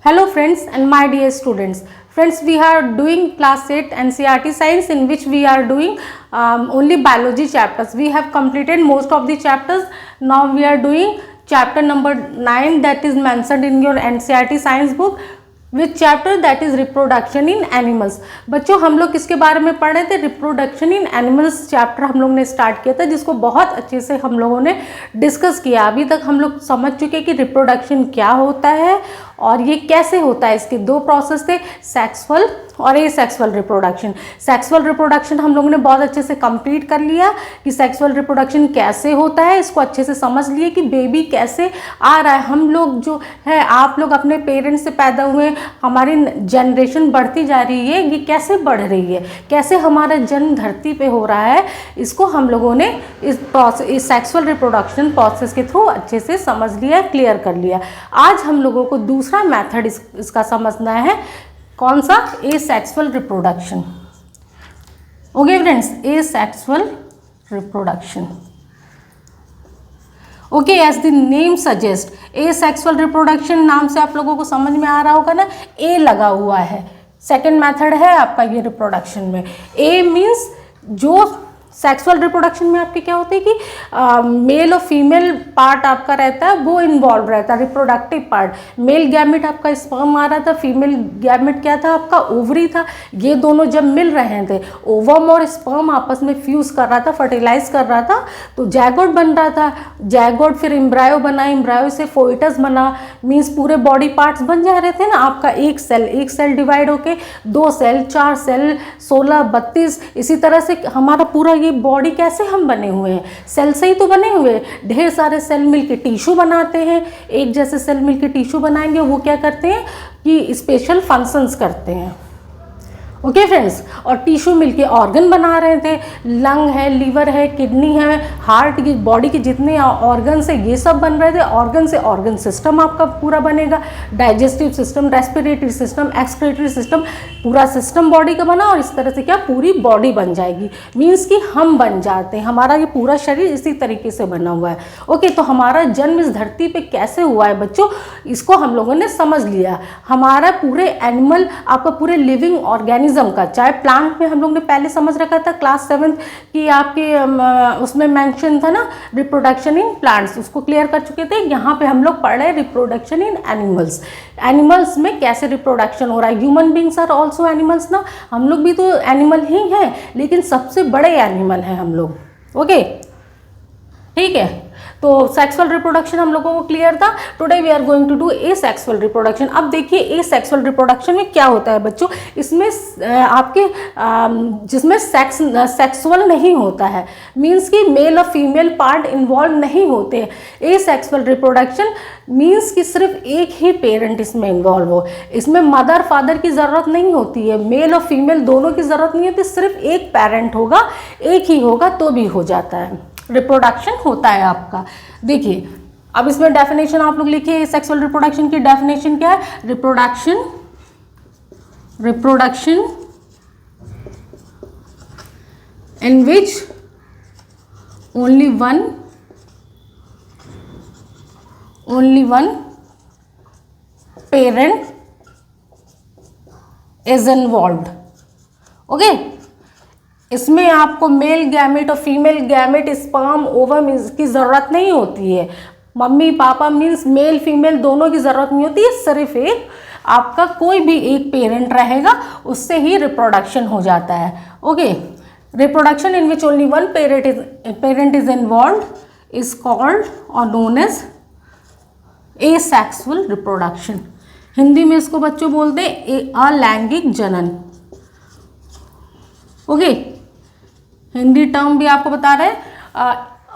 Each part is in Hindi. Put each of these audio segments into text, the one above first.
Hello friends and my dear students. Friends, we are doing class 8 NCERT science, in which we are doing only biology chapters. We have completed most of the chapters. Now we are doing chapter number 9 that is mentioned in your NCERT science book. With chapter that is reproduction in animals. बच्चों हम लोग किसके बारे में पढ़ रहे थे? रिप्रोडक्शन इन एनिमल्स चैप्टर हम लोग ने स्टार्ट किया था, जिसको बहुत अच्छे से हम लोगों ने डिस्कस किया। अभी तक हम लोग समझ चुके कि रिप्रोडक्शन क्या होता है और ये कैसे होता है। इसके दो प्रोसेस थे, सेक्सुअल और एसेक्सुअल रिप्रोडक्शन। सेक्सुअल रिप्रोडक्शन हम लोगों ने बहुत अच्छे से कंप्लीट कर लिया कि सेक्सुअल रिप्रोडक्शन कैसे होता है, इसको अच्छे से समझ लिए कि बेबी कैसे आ रहा है। हम लोग जो है, आप लोग अपने पेरेंट्स से पैदा हुए, हमारी जनरेशन बढ़ती जा रही है, ये कैसे बढ़ रही है, कैसे हमारा जन्म धरती पे हो रहा है, इसको हम लोगों ने इस सेक्सुअल रिप्रोडक्शन प्रोसेस के थ्रू अच्छे से समझ लिया, क्लियर कर लिया। आज हम लोगों को दूसरा मेथड इसका समझना है। कौन सा? Asexual reproduction. Okay friends, asexual reproduction. Okay, as the name suggest, asexual reproduction नाम से आप लोगों को समझ में आ रहा होगा ना, ए लगा हुआ है। सेकेंड मेथड है आपका ये रिप्रोडक्शन में। ए मीन्स जो सेक्सुअल रिप्रोडक्शन में आपके क्या होते हैं कि मेल और फीमेल पार्ट आपका रहता है, वो इन्वॉल्व रहता है, रिप्रोडक्टिव पार्ट। मेल गैमेट आपका स्पर्म आ रहा था, फीमेल गैमेट क्या था आपका? ओवरी था। ये दोनों जब मिल रहे थे, ओवम और स्पर्म आपस में फ्यूज कर रहा था, फर्टिलाइज कर रहा था, तो जैगोट बन रहा था। जैगोट फिर एम्ब्रायो बना, एम्ब्रायो से फोइटस बना, मीन्स पूरे बॉडी पार्ट्स बन जा रहे थे ना आपका। एक सेल डिवाइड होके 2 सेल, 4 सेल, 16, 32, इसी तरह से हमारा पूरा ये बॉडी कैसे हम बने हुए हैं? सेल से ही तो बने हुए हैं। ढेर सारे सेल मिलके टिश्यू बनाते हैं। एक जैसे सेल मिलके टिश्यू बनाएंगे, वो क्या करते हैं कि स्पेशल फंक्शंस करते हैं। ओके फ्रेंड्स, और टिश्यू मिलके ऑर्गन बना रहे थे। लंग है, लीवर है, किडनी है, हार्ट की, बॉडी के जितने ऑर्गन्स है, ये सब बन रहे थे। ऑर्गन से ऑर्गन सिस्टम आपका पूरा बनेगा, digestive system, respiratory system, excretory system, पूरा सिस्टम बॉडी का बना, और इस तरह से क्या पूरी बॉडी बन जाएगी। मीन्स कि हम बन जाते हैं, हमारा ये पूरा शरीर इसी तरीके से बना हुआ है। ओके, तो हमारा जन्म इस धरती पे कैसे हुआ है बच्चों, इसको हम लोगों ने समझ लिया। हमारा पूरे एनिमल, आपका पूरे लिविंग ऑर्गेनिज्म का, चाहे प्लांट में हम लोग ने पहले समझ रखा था क्लास 7 की आपके उसमें मेंशन था ना, रिप्रोडक्शन इन प्लांट्स, उसको क्लियर कर चुके थे। यहाँ पे हम लोग पढ़ रहे हैं रिप्रोडक्शन इन एनिमल्स। एनिमल्स में कैसे रिप्रोडक्शन हो रहा है। Human beings are also animals ना, हम लोग भी तो एनिमल ही हैं, लेकिन सबसे बड़े एनिमल हैं हम लोग। ओके, ठीक है, तो सेक्सुअल रिप्रोडक्शन हम लोगों को क्लियर था। Today we are going to do asexual reproduction. अब देखिए एसेक्सुअल रिप्रोडक्शन में क्या होता है बच्चों, इसमें आपके जिसमें सेक्सुअल नहीं होता है, मीन्स कि मेल और फीमेल पार्ट इन्वॉल्व नहीं होते हैं। एसेक्सुअल रिप्रोडक्शन मीन्स कि सिर्फ एक ही पेरेंट इसमें इन्वॉल्व हो। इसमें मदर फादर की ज़रूरत नहीं होती है, मेल और फीमेल दोनों की ज़रूरत नहीं होती, सिर्फ एक पेरेंट होगा, एक ही होगा तो भी हो जाता है, रिप्रोडक्शन होता है आपका। देखिए अब इसमें डेफिनेशन आप लोग लिखिए, सेक्सुअल रिप्रोडक्शन की डेफिनेशन क्या है? Reproduction in which only one parent is involved. Okay, इसमें आपको मेल गैमेट और फीमेल गैमेट, स्पर्म, ओवम की ज़रूरत नहीं होती है। Mummy papa means male female दोनों की ज़रूरत नहीं होती है, सिर्फ एक आपका कोई भी एक पेरेंट रहेगा, उससे ही रिप्रोडक्शन हो जाता है। Okay, reproduction in which only one parent is involve is called और known as asexual reproduction. Hindi में इसको बच्चों बोलते हैं अलैंगिक जनन। ओके, हिंदी टर्म भी आपको बता रहे हैं,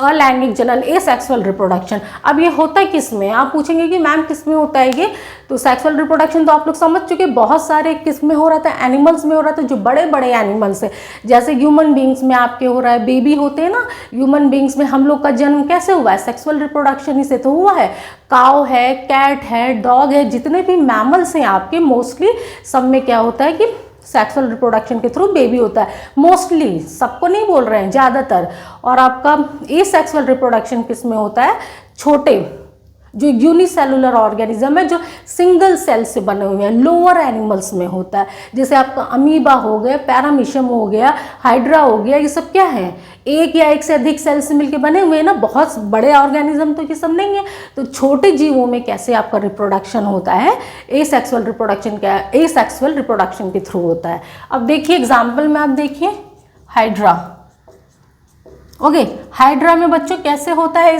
अलैंगिक जनन, एसेक्सुअल रिप्रोडक्शन। अब ये होता है किस में? आप पूछेंगे कि मैम किस में होता है ये? तो सेक्सुअल रिप्रोडक्शन तो आप लोग समझ चुके, बहुत सारे किस में हो रहा था? एनिमल्स में हो रहा था, जो बड़े बड़े एनिमल्स है। जैसे ह्यूमन बींग्स में आपके हो रहा है, बेबी होते हैं ना ह्यूमन बींग्स में, हम लोग का जन्म कैसे हुआ है? सेक्सुअल रिप्रोडक्शन ही से तो हुआ है। काऊ है, कैट है, डॉग है, जितने भी मैमल्स हैं आपके, मोस्टली सब में क्या होता है कि सेक्सुअल रिप्रोडक्शन के थ्रू बेबी होता है। मोस्टली, सबको नहीं बोल रहे हैं, ज़्यादातर। और आपका एसेक्सुअल रिप्रोडक्शन किस में होता है? छोटे जो यूनिसेलुलर ऑर्गेनिज्म है, जो सिंगल सेल से बने हुए हैं, लोअर एनिमल्स में होता है। जैसे आपका अमीबा हो गया, पैरामीशियम हो गया, हाइड्रा हो गया, ये सब क्या है, एक या एक से अधिक सेल से मिलकर बने हुए हैं ना, बहुत बड़े ऑर्गेनिज्म तो ये सब नहीं है। तो छोटे जीवों में कैसे आपका रिप्रोडक्शन होता है, एसेक्सुअल रिप्रोडक्शन क्या है, एसेक्सुअल रिप्रोडक्शन के थ्रू होता है। अब देखिए एग्जाम्पल में, आप देखिए हाइड्रा, ओके, हाइड्रा में बच्चों कैसे होता है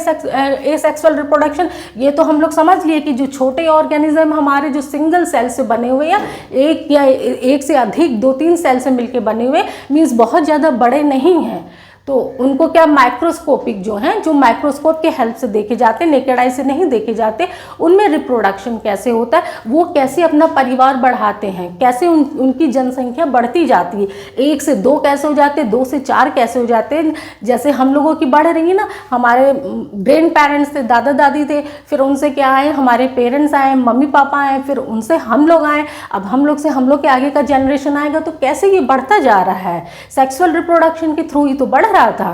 एसेक्सुअल रिप्रोडक्शन। ये तो हम लोग समझ लिए कि जो छोटे ऑर्गेनिज्म हमारे जो सिंगल सेल से बने हुए हैं, एक या एक से अधिक 2-3 सेल से मिलके बने हुए, मीन्स बहुत ज़्यादा बड़े नहीं हैं, तो उनको क्या माइक्रोस्कोपिक जो हैं, जो माइक्रोस्कोप के हेल्प से देखे जाते हैं, नेकेड आई से नहीं देखे जाते, उनमें रिप्रोडक्शन कैसे होता है, वो कैसे अपना परिवार बढ़ाते हैं, कैसे उनकी जनसंख्या बढ़ती जाती है, 1 से 2 कैसे हो जाते हैं, 2 से 4 कैसे हो जाते हैं। जैसे हम लोगों की बढ़ रही है ना, हमारे ग्रैंड पेरेंट्स थे, दादा दादी थे, फिर उनसे क्या आए, हमारे पेरेंट्स आए, मम्मी पापा आए, फिर उनसे हम लोग आए, अब हम लोग से हम लोग के आगे का जनरेशन आएगा, तो कैसे ये बढ़ता जा रहा है, सेक्सुअल रिप्रोडक्शन के थ्रू ही तो बढ़ रहा था।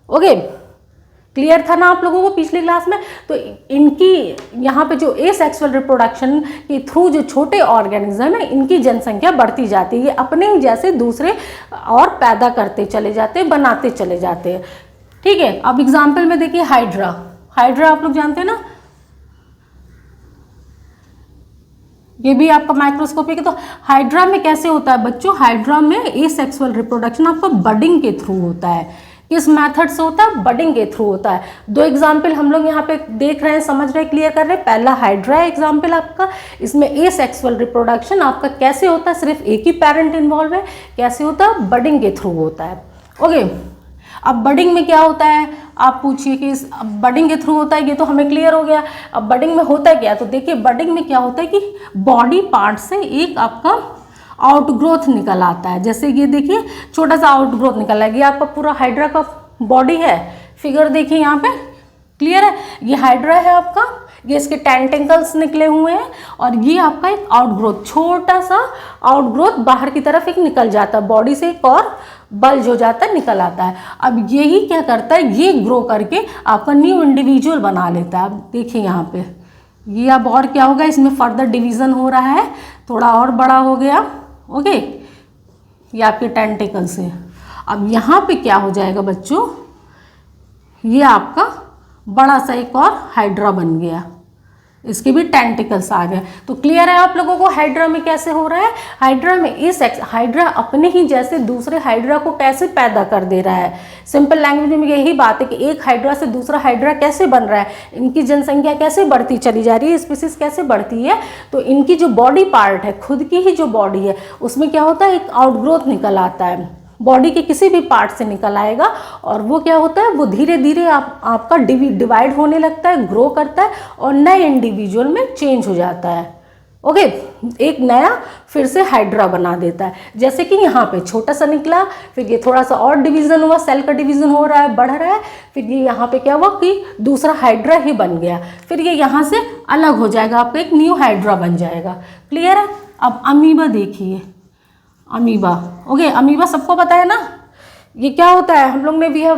ओके, क्लियर था ना आप लोगों को पिछली क्लास में। तो इनकी यहाँ पे जो एसेक्सुअल रिप्रोडक्शन के थ्रू जो छोटे ऑर्गेनिज्म है, इनकी जनसंख्या बढ़ती जाती है, ये अपने ही जैसे दूसरे और पैदा करते चले जाते हैं, बनाते चले जाते हैं। ठीक है, अब एग्जाम्पल में देखिए हाइड्रा, हाइड्रा आप लोग जानते हैं ना, ये भी आपका माइक्रोस्कोपिक है। तो हाइड्रा में कैसे होता है बच्चों, हाइड्रा में एसेक्सुअल रिप्रोडक्शन आपका बडिंग के थ्रू होता है। किस मेथड से होता है, बडिंग के थ्रू होता है। 2 एग्जाम्पल हम लोग यहाँ पे देख रहे हैं, समझ रहे हैं, क्लियर कर रहे हैं। पहला हाइड्रा एग्जाम्पल आपका, इसमें एसेक्सुअल रिप्रोडक्शन आपका कैसे होता है, सिर्फ एक ही पेरेंट इन्वॉल्व है, कैसे होता है, बडिंग के थ्रू होता है। ओके, अब बडिंग में क्या होता है, आप पूछिए कि बडिंग के थ्रू होता है, ये तो हमें क्लियर हो गया। अब बडिंग में होता है क्या, तो देखिए बडिंग में क्या होता है कि बॉडी पार्ट से एक आपका आउटग्रोथ निकल आता है। जैसे ये देखिए छोटा सा आउटग्रोथ निकल आएगा, ये आपका पूरा हाइड्रा का बॉडी है, फिगर देखिए यहाँ पे, क्लियर है, ये हाइड्रा है आपका, ये इसके टेंटिकल्स निकले हुए हैं, और ये आपका एक आउटग्रोथ, छोटा सा आउटग्रोथ बाहर की तरफ एक निकल जाता है, बॉडी से एक और बल्ज हो जाता है, निकल आता है। अब यही क्या करता है, ये ग्रो करके आपका न्यू इंडिविजुअल बना लेता है। अब देखिए यहाँ पे ये अब और क्या होगा, इसमें फर्दर डिवीज़न हो रहा है, थोड़ा और बड़ा हो गया। ओके, ये आपके टेंटिकल्स है। अब यहाँ पे क्या हो जाएगा बच्चों, ये आपका बड़ा सा एक और हाइड्रा बन गया, इसके भी टेंटिकल्स आ गए। तो क्लियर है आप लोगों को हाइड्रा में कैसे हो रहा है। हाइड्रा में हाइड्रा अपने ही जैसे दूसरे हाइड्रा को कैसे पैदा कर दे रहा है। सिंपल लैंग्वेज में यही बात है कि एक हाइड्रा से दूसरा हाइड्रा कैसे बन रहा है, इनकी जनसंख्या कैसे बढ़ती चली जा रही है, स्पीसीज कैसे बढ़ती है। तो इनकी जो बॉडी पार्ट है, खुद की ही जो बॉडी है, उसमें क्या होता है, एक आउटग्रोथ निकल आता है, बॉडी के किसी भी पार्ट से निकल आएगा, और वो क्या होता है, वो धीरे धीरे आपका डिवाइड होने लगता है, ग्रो करता है, और नए इंडिविजुअल में चेंज हो जाता है। ओके, एक नया फिर से हाइड्रा बना देता है। जैसे कि यहाँ पे छोटा सा निकला, फिर ये थोड़ा सा और डिवीज़न हुआ, सेल का डिवीज़न हो रहा है, बढ़ रहा है, फिर ये यहाँ पे क्या हुआ कि दूसरा हाइड्रा ही बन गया, फिर ये यहाँ से अलग हो जाएगा, आपका एक न्यू हाइड्रा बन जाएगा। क्लियर है। अब अमीबा देखिए, अमीबा, ओके, अमीबा सबको पता है ना, ये क्या होता है, हम लोग ने we have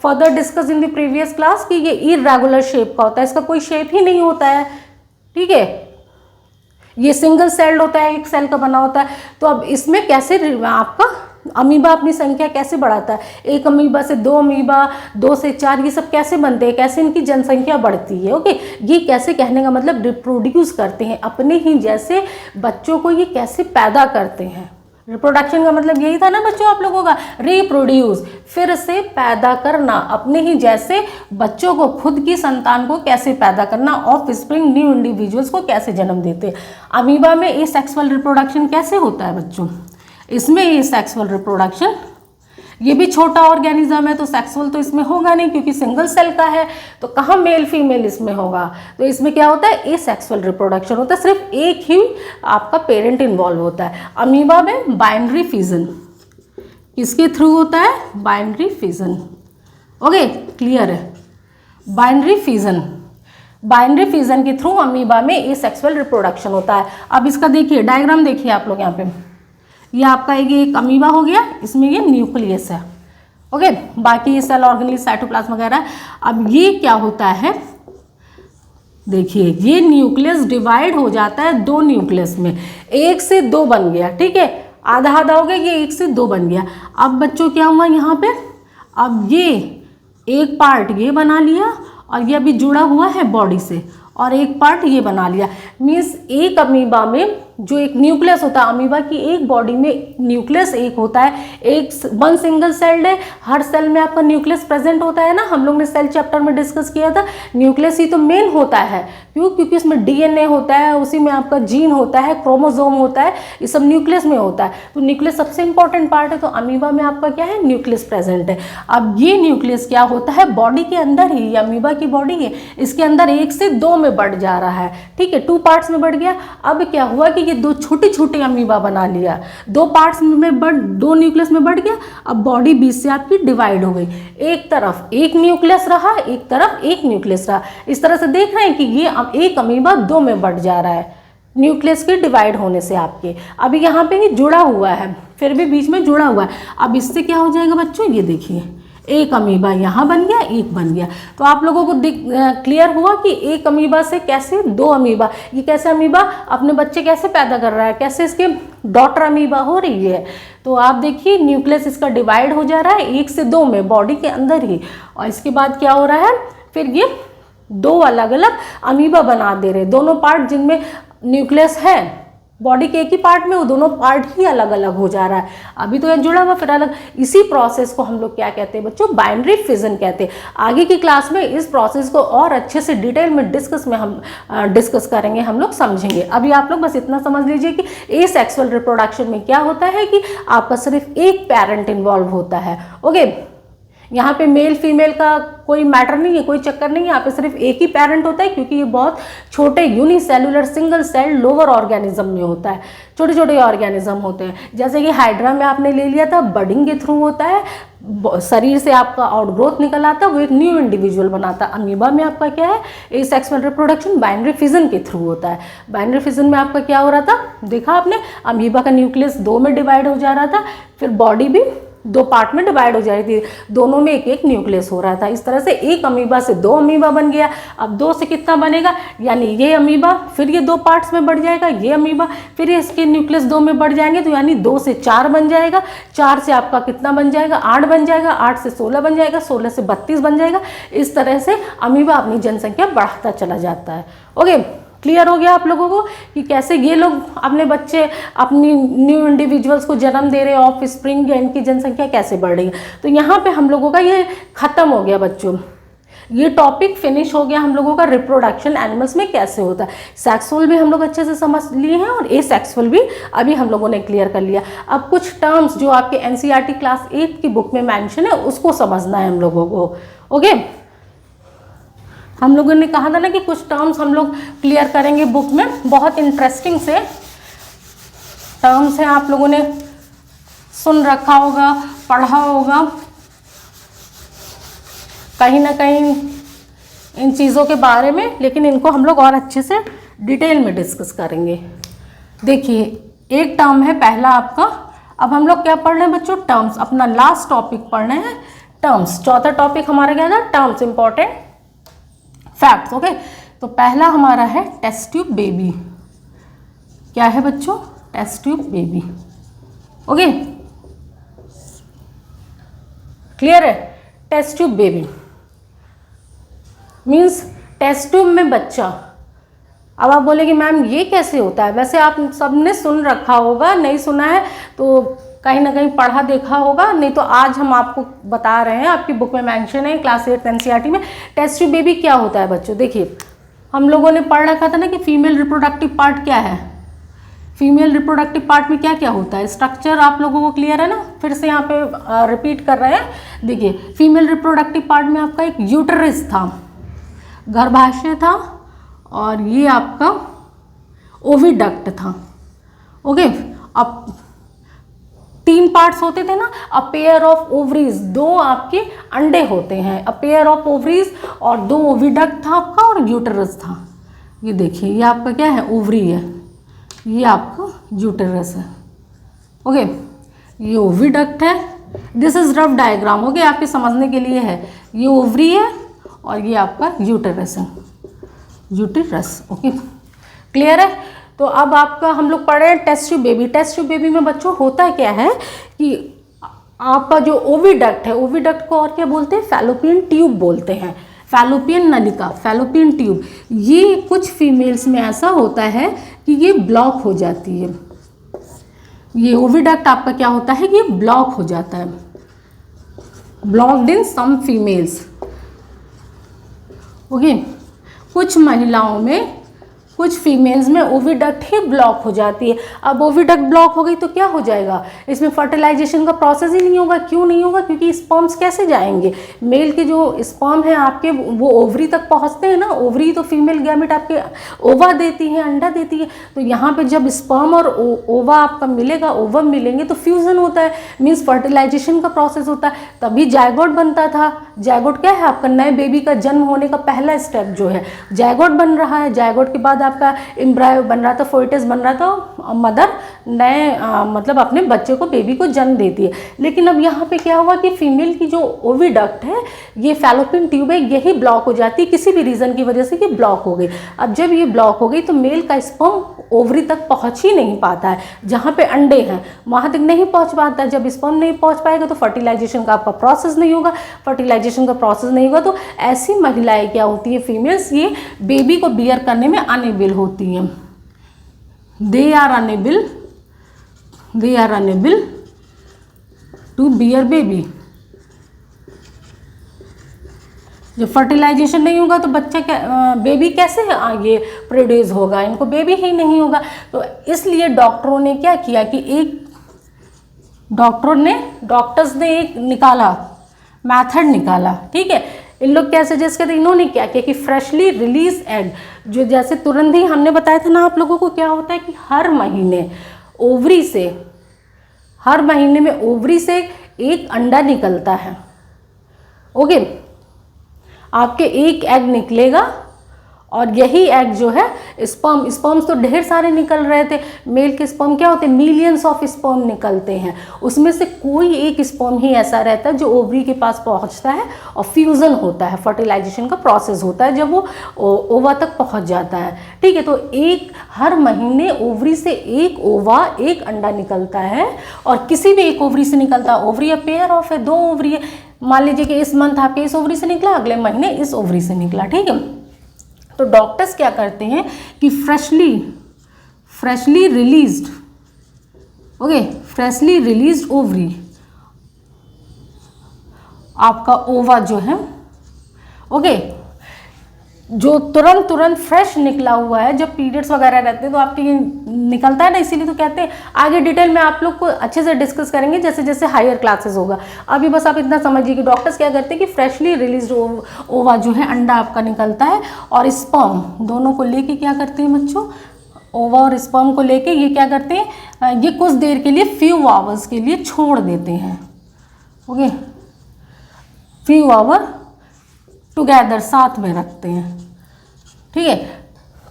further discuss in the previous class कि ये इर्रेगुलर शेप का होता है, इसका कोई शेप ही नहीं होता है। ठीक है, ये सिंगल सेल्ड होता है, एक सेल का बना होता है। तो अब इसमें कैसे आपका अमीबा अपनी संख्या कैसे बढ़ाता है, एक अमीबा से 2 अमीबा, 2 से 4, ये सब कैसे बनते हैं, कैसे इनकी जनसंख्या बढ़ती है। ओके, ये कैसे कहने का मतलब रिप्रोड्यूस करते हैं, अपने ही जैसे बच्चों को ये कैसे पैदा करते हैं। रिप्रोडक्शन का मतलब यही था ना बच्चों आप लोगों का, रिप्रोड्यूस, फिर से पैदा करना, अपने ही जैसे बच्चों को, खुद की संतान को कैसे पैदा करना, ऑफ स्प्रिंग न्यू इंडिविजुअल्स को कैसे जन्म देते। अमीबा में एसेक्सुअल रिप्रोडक्शन कैसे होता है बच्चों, इसमें एसेक्सुअल रिप्रोडक्शन, ये भी छोटा ऑर्गेनिज्म है तो सेक्सुअल तो इसमें होगा नहीं क्योंकि सिंगल सेल का है, तो कहाँ मेल फीमेल इसमें होगा। तो इसमें क्या होता है, एसेक्सुअल रिप्रोडक्शन होता है, सिर्फ एक ही आपका पेरेंट इन्वॉल्व होता है। अमीबा में बाइनरी फिजन, किसके थ्रू होता है, बाइनरी फिजन। ओके, क्लियर है, बाइनरी फिजन, बाइनरी फिजन के थ्रू अमीबा में एसेक्सुअल रिप्रोडक्शन होता है। अब इसका देखिए डायग्राम देखिए आप लोग, यहाँ पे ये आपका एक अमीबा हो गया, इसमें ये न्यूक्लियस है। ओके, बाकी ये सेल ऑर्गेनेल साइटोप्लाज्म वगैरह। अब ये क्या होता है, देखिए ये न्यूक्लियस डिवाइड हो जाता है दो न्यूक्लियस में, एक से दो बन गया, ठीक है, आधा आधा हो गया, ये एक से दो बन गया। अब बच्चों क्या हुआ यहाँ पे, अब ये एक पार्ट ये बना लिया और ये अभी जुड़ा हुआ है बॉडी से, और एक पार्ट ये बना लिया। मीन्स एक अमीबा में जो एक न्यूक्लियस होता है, अमीबा की एक बॉडी में न्यूक्लियस एक होता है, एक वन सिंगल सेल्ड है, हर सेल में आपका न्यूक्लियस प्रेजेंट होता है ना, हम लोग ने सेल चैप्टर में डिस्कस किया था। न्यूक्लियस ही तो मेन होता है, क्यों, क्योंकि उसमें डीएनए होता है, उसी में आपका जीन होता है, क्रोमोसोम होता है, ये सब न्यूक्लियस में होता है। तो न्यूक्लियस सबसे इंपॉर्टेंट पार्ट है, तो अमीबा में आपका क्या है, न्यूक्लियस प्रेजेंट है। अब ये न्यूक्लियस क्या होता है, बॉडी के अंदर ही, ये अमीबा की बॉडी है, इसके अंदर एक से दो में बढ़ जा रहा है, ठीक है, 2 पार्ट्स में बढ़ गया। अब क्या हुआ कि ये दो छोटे छोटे अमीबा बना लिया, 2 पार्ट्स में दो न्यूक्लियस में बढ़ गया। अब बॉडी बीच से आपकी डिवाइड हो गई, एक तरफ एक न्यूक्लियस रहा, एक तरफ एक न्यूक्लियस रहा। इस तरह से देख रहे हैं कि ये अब एक अमीबा दो में बढ़ जा रहा है न्यूक्लियस के डिवाइड होने से आपके। अभी यहाँ पे ये जुड़ा हुआ है, फिर भी बीच में जुड़ा हुआ है। अब इससे क्या हो जाएगा बच्चों, ये देखिए एक अमीबा यहाँ बन गया, एक बन गया। तो आप लोगों को क्लियर हुआ कि एक अमीबा से कैसे दो अमीबा, ये कैसे अमीबा अपने बच्चे कैसे पैदा कर रहा है, कैसे इसके डॉटर अमीबा हो रही है। तो आप देखिए न्यूक्लियस इसका डिवाइड हो जा रहा है एक से दो में बॉडी के अंदर ही, और इसके बाद क्या हो रहा है, फिर ये दो अलग अलग अमीबा बना दे रहे, दोनों पार्ट जिनमें न्यूक्लियस है बॉडी के एक ही पार्ट में, वो दोनों पार्ट ही अलग अलग हो जा रहा है। अभी तो ये जुड़ा हुआ फिर अलग, इसी प्रोसेस को हम लोग क्या कहते हैं बच्चों, बाइनरी फिजन कहते हैं। आगे की क्लास में इस प्रोसेस को और अच्छे से डिटेल में हम डिस्कस करेंगे, हम लोग समझेंगे। अभी आप लोग बस इतना समझ लीजिए कि एसेक्सुअल रिप्रोडक्शन में क्या होता है कि आपका सिर्फ एक पेरेंट इन्वॉल्व होता है। ओके, यहाँ पे मेल फीमेल का कोई मैटर नहीं है, कोई चक्कर नहीं है, यहाँ पे सिर्फ एक ही पेरेंट होता है, क्योंकि ये बहुत छोटे unicellular single cell lower organism में होता है, छोटे छोटे ऑर्गेनिज्म होते हैं। जैसे कि हाइड्रा में आपने ले लिया था, बडिंग के थ्रू होता है, शरीर से आपका आउटग्रोथ निकल आता है, वो एक न्यू इंडिविजुअल बनाता है। अमीबा में आपका क्या है, एसेक्सुअल रिप्रोडक्शन बाइनरी फिजन के थ्रू होता है। बाइनरी फिजन में आपका क्या हो रहा था, देखा आपने, अमीबा का न्यूक्लियस दो में डिवाइड हो जा रहा था, फिर बॉडी भी दो पार्ट में डिवाइड हो जा रही थी, दोनों में एक एक न्यूक्लियस हो रहा था। इस तरह से एक अमीबा से दो अमीबा बन गया। अब दो से कितना बनेगा, यानी ये अमीबा, फिर ये दो पार्ट्स में बढ़ जाएगा, ये अमीबा, फिर इसके न्यूक्लियस दो में बढ़ जाएंगे, तो यानी 2 से 4 बन जाएगा, 4 से आपका कितना बन जाएगा, 8 बन जाएगा, 8 से 16 बन जाएगा, 16 से 32 बन जाएगा। इस तरह से अमीबा अपनी जनसंख्या बढ़ाता चला जाता है। ओके, क्लियर हो गया आप लोगों को कि कैसे ये लोग अपने बच्चे, अपनी न्यू इंडिविजुअल्स को जन्म दे रहे हैं, ऑफ स्प्रिंग, या इनकी जनसंख्या कैसे बढ़ रही है। तो यहाँ पे हम लोगों का ये खत्म हो गया बच्चों, ये टॉपिक फिनिश हो गया हम लोगों का, रिप्रोडक्शन एनिमल्स में कैसे होता है। सेक्सुअल भी हम लोग अच्छे से समझ लिए हैं, और एसेक्सुअल भी अभी हम लोगों ने क्लियर कर लिया। अब कुछ टर्म्स जो आपके एनसीईआरटी क्लास 8 की बुक में मेंशन है, उसको समझना है हम लोगों को। ओके, हम लोगों ने कहा था ना कि कुछ टर्म्स हम लोग क्लियर करेंगे बुक में, बहुत इंटरेस्टिंग से टर्म्स हैं, आप लोगों ने सुन रखा होगा, पढ़ा होगा कहीं ना कहीं इन चीज़ों के बारे में, लेकिन इनको हम लोग और अच्छे से डिटेल में डिस्कस करेंगे। देखिए, एक टर्म है पहला आपका, अब हम लोग क्या पढ़ रहे हैं बच्चों, टर्म्स। अपना लास्ट टॉपिक पढ़ रहे हैं टर्म्स। चौथा टॉपिक हमारा क्या था, टर्म्स, इंपॉर्टेंट फैक्ट्स। ओके, तो पहला हमारा है टेस्ट ट्यूब बेबी। क्या है बच्चों, test tube baby. Okay, clear है, test tube baby means test tube में बच्चा। अब आप बोलेंगे मैम ये कैसे होता है, वैसे आप सबने सुन रखा होगा, नहीं सुना है तो कहीं ना कहीं पढ़ा देखा होगा, नहीं तो आज हम आपको बता रहे हैं, आपकी बुक में मेंशन है क्लास 8 एनसीईआरटी में। टेस्ट ट्यूब बेबी क्या होता है बच्चों, देखिए हम लोगों ने पढ़ रखा था ना कि फीमेल रिप्रोडक्टिव पार्ट क्या है, फीमेल रिप्रोडक्टिव पार्ट में क्या क्या होता है, स्ट्रक्चर आप लोगों को क्लियर है ना, फिर से यहाँ पे रिपीट कर रहे हैं। देखिए, फीमेल रिप्रोडक्टिव पार्ट में आपका एक यूटरस था, गर्भाशय था, और ये आपका ओविडक्ट था। ओके, अब 3 पार्ट्स होते थे ना, अ पेयर ऑफ ओवरीज, 2 आपके अंडे होते हैं, अ पेयर ऑफ ओवरीज, और 2 ओविडक्ट था आपका, और यूटरस था। ये देखिए, ये आपका क्या है, ओवरी है, ये आपका यूटरस है। ओके, ये ओविडक्ट है, this is rough diagram. Okay, आपके समझने के लिए है, ये ओवरी है और ये आपका यूटरस है, यूटेरस। ओके, क्लियर है। तो अब आपका हम लोग पढ़ रहे हैं test tube baby. Test tube baby में बच्चों होता क्या है कि आपका जो ओविडक्ट है, ओविडक्ट को और क्या बोलते हैं, फैलोपियन ट्यूब बोलते हैं, फैलोपियन नलिका, फैलोपियन ट्यूब। ये कुछ फीमेल्स में ऐसा होता है कि ये ब्लॉक हो जाती है। ये ओविडक्ट आपका क्या होता है कि ये ब्लॉक हो जाता है, ब्लॉक्ड इन सम फीमेल्स। ओके, कुछ महिलाओं में, कुछ फीमेल्स में ओविडक्ट ही ब्लॉक हो जाती है। अब ओविडक्ट ब्लॉक हो गई तो क्या हो जाएगा, इसमें फर्टिलाइजेशन का प्रोसेस ही नहीं होगा। क्यों नहीं होगा, क्योंकि स्पर्म्स कैसे जाएंगे, मेल के जो स्पर्म है आपके वो ओवरी तक पहुंचते हैं ना, ओवरी तो फीमेल गैमेट आपके ओवा देती है, अंडा देती है। तो यहाँ पे जब स्पर्म और ओवा आपका मिलेगा, ओवम मिलेंगे तो फ्यूजन होता है, मीन्स फर्टिलाइजेशन का प्रोसेस होता है, तभी जायगोट बनता था। जायगोट क्या है, आपका नए बेबी का जन्म होने का पहला स्टेप जो है जायगोट बन रहा है। जायगोट के बाद आपका एम्ब्रायो बन रहा था, फोइटस बन रहा था, मदर नए मतलब अपने बच्चे को, बेबी को जन्म देती है। लेकिन अब यहाँ पे क्या हुआ कि फीमेल की जो ओविडक्ट है, ये फैलोपियन ट्यूब है, यही ब्लॉक हो जाती है किसी भी रीज़न की वजह से, कि ब्लॉक हो गई। अब जब ये ब्लॉक हो गई तो मेल का स्पर्म ओवरी तक पहुँच ही नहीं पाता है, जहाँ पे अंडे हैं वहाँ तक नहीं पहुँच पाता है। जब स्पर्म नहीं पहुँच पाएगा तो फर्टिलाइजेशन का आपका प्रोसेस नहीं होगा, फर्टिलाइजेशन का प्रोसेस नहीं होगा तो ऐसी महिलाएं क्या होती है, फीमेल्स, ये बेबी को बियर करने में अनेबल होती हैं। They are unable to bear baby. जब फर्टिलाइजेशन नहीं होगा तो बच्चा बेबी कैसे ये प्रोड्यूस होगा, इनको बेबी ही नहीं होगा। तो इसलिए डॉक्टरों ने क्या किया कि डॉक्टर्स ने एक मेथड निकाला, ठीक है। इन लोग क्या सजेस्ट करते, इन्होंने क्या किया कि फ्रेशली रिलीज एग, जो जैसे तुरंत ही हमने बताया था ना आप लोगों को, क्या होता है कि हर महीने में ओवरी से एक अंडा निकलता है। ओके, आपके एक एग निकलेगा और यही एग जो है स्पर्म्स तो ढेर सारे निकल रहे थे। मेल के स्पर्म क्या होते हैं, मिलियंस ऑफ स्पर्म निकलते हैं, उसमें से कोई एक स्पर्म ही ऐसा रहता है जो ओवरी के पास पहुंचता है और फ्यूजन होता है, फर्टिलाइजेशन का प्रोसेस होता है जब वो ओवा तक पहुंच जाता है, ठीक है। तो हर महीने ओवरी से एक ओवा, एक अंडा निकलता है, और किसी भी एक ओवरी से निकलता है। ओवरी पेयर ऑफ है, दो ओवरी है, मान लीजिए कि इस मंथ आपके इस ओवरी से निकला, अगले महीने इस ओवरी से निकला, ठीक है। तो डॉक्टर्स क्या करते हैं कि फ्रेशली रिलीज्ड ओवरी, आपका ओवा जो है, ओके, जो तुरंत फ्रेश निकला हुआ है, जब पीरियड्स वगैरह रहते हैं तो आपके निकलता है ना, इसीलिए तो कहते हैं। आगे डिटेल में आप लोग को अच्छे से डिस्कस करेंगे जैसे जैसे हायर क्लासेस होगा। अभी बस आप इतना समझिए कि डॉक्टर्स क्या करते हैं कि फ्रेशली रिलीज्ड ओवा जो है, अंडा आपका निकलता है, और स्पर्म दोनों को लेके क्या करते हैं बच्चों, ओवा और स्पर्म को लेके ये क्या करते हैं, ये कुछ देर के लिए, फ्यू आवर्स के लिए छोड़ देते हैं। ओके, फ्यू आवर टुगेदर, साथ में रखते हैं, ठीक है।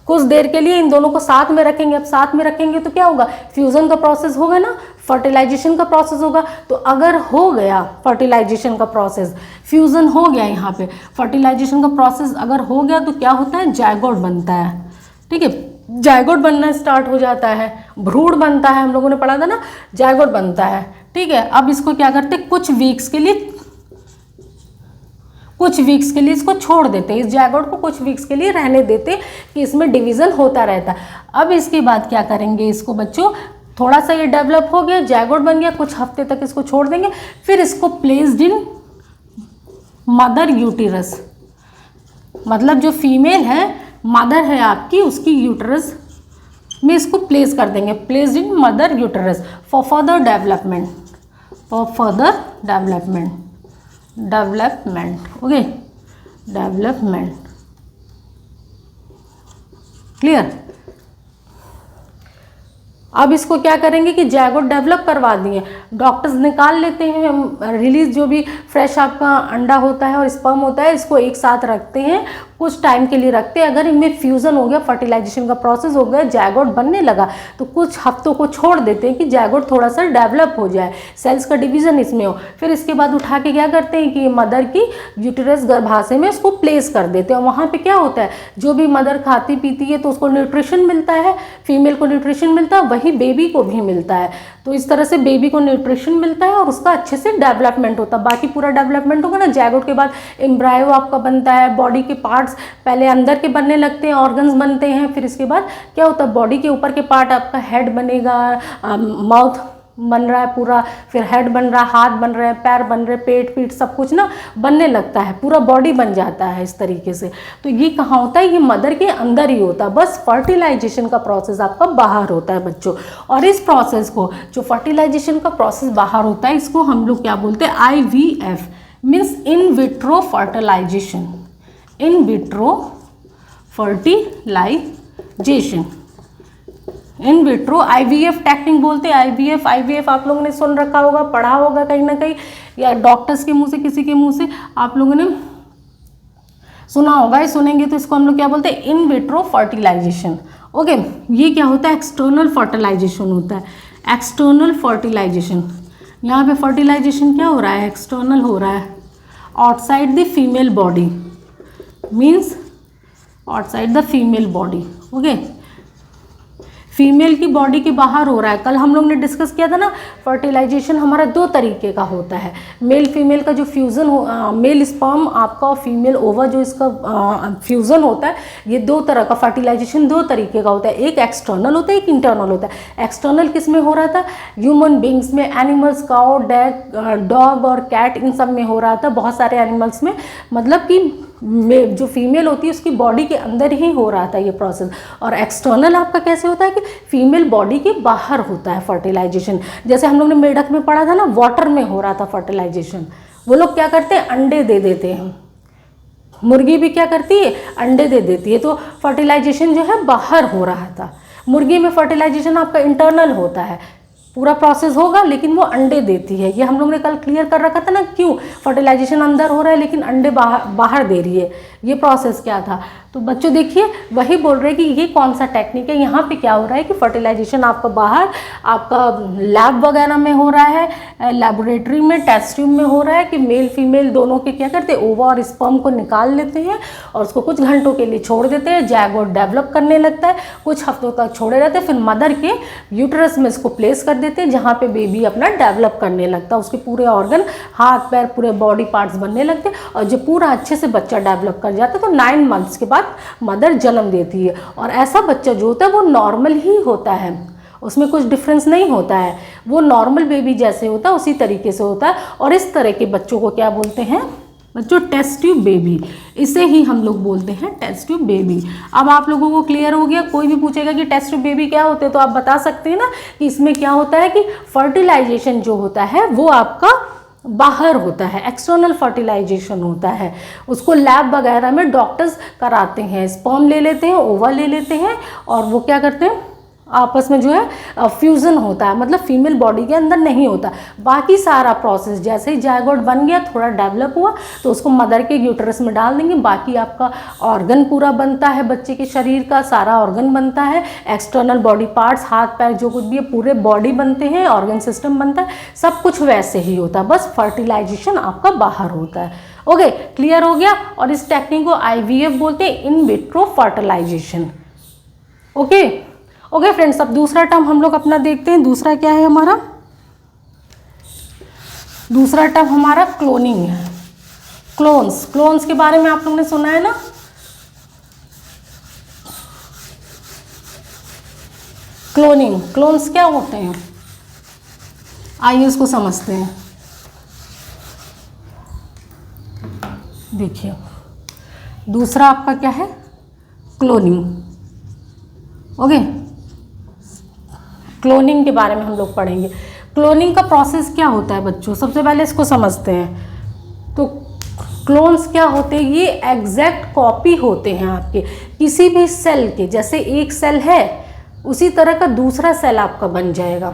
कुछ देर के लिए इन दोनों को साथ में रखेंगे। अब साथ में रखेंगे तो क्या होगा, फ्यूजन का प्रोसेस होगा ना, फर्टिलाइजेशन का प्रोसेस होगा। तो अगर हो गया फर्टिलाइजेशन का प्रोसेस, फ्यूजन हो गया, यहाँ पे फर्टिलाइजेशन का प्रोसेस अगर हो गया तो क्या होता है, जायगोट बनता है, ठीक है। जायगोट बनना स्टार्ट हो जाता है, भ्रूण बनता है, हम लोगों ने पढ़ा था ना, जायगोट बनता है, ठीक है। अब इसको क्या करते, कुछ वीक्स के लिए इसको छोड़ देते हैं, इस जायगोट को कुछ वीक्स के लिए रहने देते कि इसमें डिवीज़न होता रहता है। अब इसके बाद क्या करेंगे, इसको बच्चों थोड़ा सा ये डेवलप हो गया, जायगोट बन गया, कुछ हफ्ते तक इसको छोड़ देंगे, फिर इसको प्लेस्ड इन मदर यूटेरस, मतलब जो फीमेल है, मदर है आपकी, उसकी यूटेरस में इसको प्लेस कर देंगे, placed in mother uterus for further development, okay, development, clear. अब इसको क्या करेंगे कि जैगोट डेवलप करवा दिए, डॉक्टर्स निकाल लेते हैं, रिलीज जो भी फ्रेश आपका अंडा होता है और स्पर्म होता है, इसको एक साथ रखते हैं, कुछ टाइम के लिए रखते हैं। अगर इनमें फ्यूज़न हो गया, फर्टिलाइजेशन का प्रोसेस हो गया, जैगोट बनने लगा, तो कुछ हफ्तों को छोड़ देते हैं कि जैगोट थोड़ा सा डेवलप हो जाए, सेल्स का डिवीजन इसमें हो। फिर इसके बाद उठा के क्या करते हैं कि मदर की यूटेरस गर्भाशय में उसको प्लेस कर देते हैं। और वहाँ पे क्या होता है, जो भी मदर खाती पीती है तो उसको न्यूट्रिशन मिलता है, फीमेल को न्यूट्रिशन मिलता है, वही बेबी को भी मिलता है। तो इस तरह से बेबी को न्यूट्रिशन मिलता है और उसका अच्छे से डेवलपमेंट होता है। बाकी पूरा डेवलपमेंट होगा ना, जैगोट के बाद एम्ब्रायो आपका बनता है, बॉडी के पार्ट्स पहले अंदर के बनने लगते हैं, ऑर्गन्स बनते हैं, फिर इसके बाद क्या होता है, बॉडी के ऊपर के पार्ट आपका हेड बनेगा, माउथ बन रहा है पूरा, फिर हेड बन रहा है, हाथ बन रहे हैं, पैर बन रहे हैं, पेट पीठ सब कुछ ना बनने लगता है, पूरा बॉडी बन जाता है इस तरीके से। तो ये कहाँ होता है, ये मदर के अंदर ही होता है, बस फर्टिलाइजेशन का प्रोसेस आपका बाहर होता है बच्चों। और इस प्रोसेस को, जो फर्टिलाइजेशन का प्रोसेस बाहर होता है, इसको हम लोग क्या बोलते हैं, IVF means in vitro fertilisation, in vitro fertilisation, in vitro IVF technique बोलते हैं। IVF आप लोगों ने सुन रखा होगा, पढ़ा होगा कहीं ना कहीं, या डॉक्टर्स के मुंह से, किसी के मुंह से आप लोगों ने सुना होगा, ही सुनेंगे तो इसको हम लोग क्या बोलते हैं, इन विट्रो फर्टिलाइजेशन। ओके, ये क्या होता है, एक्सटर्नल फर्टिलाइजेशन होता है, एक्सटर्नल फर्टिलाइजेशन। यहाँ पे फर्टिलाइजेशन क्या हो रहा है, एक्सटर्नल हो रहा है, outside the female body, means outside the female body. Okay, female की बॉडी के बाहर हो रहा है। कल हम लोग ने डिस्कस किया था ना, फर्टिलाइजेशन हमारा 2 तरीके का होता है, मेल फीमेल का जो फ्यूज़न हो, मेल स्पर्म आपका और फीमेल ओवा जो इसका फ्यूज़न होता है, ये 2 तरह का फर्टिलाइजेशन 2 तरीके का होता है, एक एक्सटर्नल होता है, एक इंटरनल होता है। एक्सटर्नल किस में हो रहा था, ह्यूमन बींग्स में, एनिमल्स, काउ, डॉग और कैट, इन सब में हो रहा था, बहुत सारे एनिमल्स में, मतलब कि जो फीमेल होती है उसकी बॉडी के अंदर ही हो रहा था ये प्रोसेस। और एक्सटर्नल आपका कैसे होता है कि फीमेल बॉडी के बाहर होता है फर्टिलाइजेशन। जैसे हम लोग ने मेढक में पढ़ा था ना, वाटर में हो रहा था फर्टिलाइजेशन। वो लोग क्या करते हैं, अंडे दे देते हैं, मुर्गी भी क्या करती है, अंडे दे देती है। तो फर्टिलाइजेशन जो है बाहर हो रहा था। मुर्गी में फर्टिलाइजेशन आपका इंटरनल होता है, पूरा प्रोसेस होगा लेकिन वो अंडे देती है। ये हम लोग ने कल क्लियर कर रखा था ना, क्यों फर्टिलाइजेशन अंदर हो रहा है लेकिन अंडे बाहर दे रही है, ये प्रोसेस क्या था। तो बच्चों देखिए, वही बोल रहे हैं कि ये कौन सा टेक्निक है। यहाँ पे क्या हो रहा है कि फर्टिलाइजेशन आपका बाहर, आपका लैब वगैरह में हो रहा है, लेबोरेटरी में, टेस्ट ट्यूब में हो रहा है कि मेल फीमेल दोनों के क्या करते हैं, ओवा और स्पर्म को निकाल लेते हैं और उसको कुछ घंटों के लिए छोड़ देते हैं, जैगोट डेवलप करने लगता है, कुछ हफ्तों तक छोड़े रहते हैं, फिर मदर के यूट्रस में इसको प्लेस कर देते हैं, जहाँ पे बेबी अपना डेवलप करने लगता है, उसके पूरे ऑर्गन, हाथ पैर, पूरे बॉडी पार्ट्स बनने लगते हैं। और जब पूरा अच्छे से बच्चा डेवलप कर जाता है तो 9 मंथ्स के बाद मदर जन्म देती है। और ऐसा बच्चा जो होता है वो नॉर्मल ही होता है, उसमें कुछ डिफरेंस नहीं होता है, वो नॉर्मल बेबी जैसे होता है उसी तरीके से होता है। और इस तरह के बच्चों को क्या बोलते हैं बच्चों, टेस्ट ट्यूब बेबी, इसे ही हम लोग बोलते हैं टेस्ट ट्यूब बेबी। अब आप लोगों को क्लियर हो गया। कोई भी पूछेगा कि टेस्ट ट्यूब बेबी क्या होते हैं तो आप बता सकते हैं ना कि इसमें क्या होता है कि फर्टिलाइजेशन जो होता है वो आपका बाहर होता है, एक्सटर्नल फर्टिलाइजेशन होता है। उसको लैब वगैरह में डॉक्टर्स कराते हैं, स्पर्म ले लेते हैं, ओवा ले लेते हैं और वो क्या करते हैं, आपस में जो है फ्यूज़न होता है, मतलब फीमेल बॉडी के अंदर नहीं होता। बाकी सारा प्रोसेस जैसे ही जायगोट बन गया, थोड़ा डेवलप हुआ तो उसको मदर के यूटरस में डाल देंगे। बाकी आपका ऑर्गन पूरा बनता है, बच्चे के शरीर का सारा ऑर्गन बनता है, एक्सटर्नल बॉडी पार्ट्स, हाथ पैर जो कुछ भी है पूरे बॉडी बनते हैं, ऑर्गन सिस्टम बनता है, सब कुछ वैसे ही होता है, बस फर्टिलाइजेशन आपका बाहर होता है। ओके, क्लियर हो गया। और इस टेक्निक को IVF बोलते हैं, in vitro fertilisation. Okay friends, अब दूसरा टर्म हम लोग अपना देखते हैं। दूसरा क्या है हमारा, दूसरा टर्म हमारा क्लोनिंग है। क्लोन्स के बारे में आप लोगों ने सुना है ना। क्लोन्स क्या होते हैं, आइए उसको समझते हैं। देखिए, दूसरा आपका क्या है, क्लोनिंग। ओके, क्लोनिंग के बारे में हम लोग पढ़ेंगे। क्लोनिंग का प्रोसेस क्या होता है बच्चों, सबसे पहले इसको समझते हैं। तो क्लोन्स क्या होते हैं, ये एग्जैक्ट कॉपी होते हैं आपके किसी भी सेल के। जैसे एक सेल है उसी तरह का दूसरा सेल आपका बन जाएगा।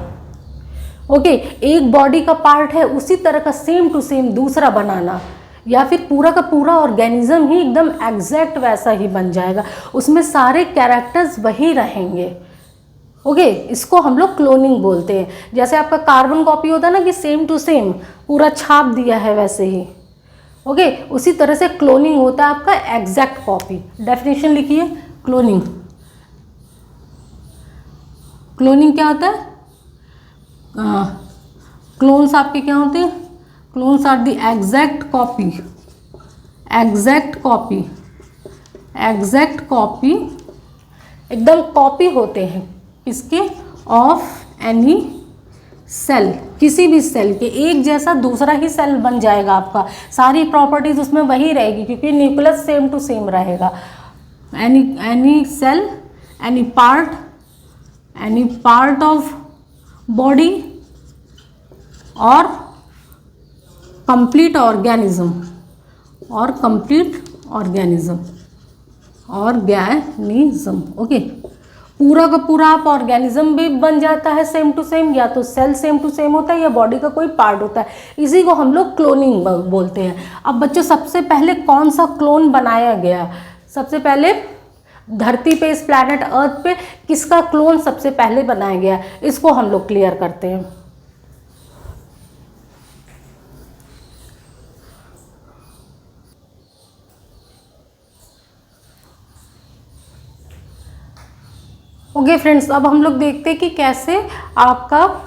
ओके, एक बॉडी का पार्ट है, उसी तरह का सेम टू सेम दूसरा बनाना, या फिर पूरा का पूरा ऑर्गेनिज्म ही एकदम एग्जैक्ट वैसा ही बन जाएगा, उसमें सारे कैरेक्टर्स वही रहेंगे। ओके, इसको हम लोग क्लोनिंग बोलते हैं। जैसे आपका कार्बन कॉपी होता है ना कि सेम टू सेम पूरा छाप दिया है वैसे ही। ओके, उसी तरह से क्लोनिंग होता है आपका एग्जैक्ट कॉपी। डेफिनेशन लिखिए क्लोनिंग। क्लोनिंग क्या होता है? क्लोन्स आपके क्या होते हैं? Clones are the exact copy, exact copy, exact copy, एकदम कॉपी होते हैं किसके? ऑफ एनी सेल, किसी भी सेल के एक जैसा दूसरा ही सेल बन जाएगा आपका, सारी प्रॉपर्टीज उसमें वही रहेगी क्योंकि न्यूक्लियस सेम टू सेम रहेगा। Any cell, any part of body और कंप्लीट ऑर्गेनिज्म, और कंप्लीट ऑर्गेनिज्म, ऑर्गेनिज्म। ओके, पूरा का पूरा आप ऑर्गेनिज्म भी बन जाता है सेम टू सेम, या तो सेल सेम टू सेम होता है या बॉडी का कोई पार्ट होता है, इसी को हम लोग क्लोनिंग बोलते हैं। अब बच्चों, सबसे पहले कौन सा क्लोन बनाया गया? सबसे पहले धरती पे, इस प्लैनेट अर्थ पे किसका क्लोन सबसे पहले बनाया गया, इसको हम लोग क्लियर करते हैं। ओके फ्रेंड्स, अब हम लोग देखते हैं कि कैसे आपका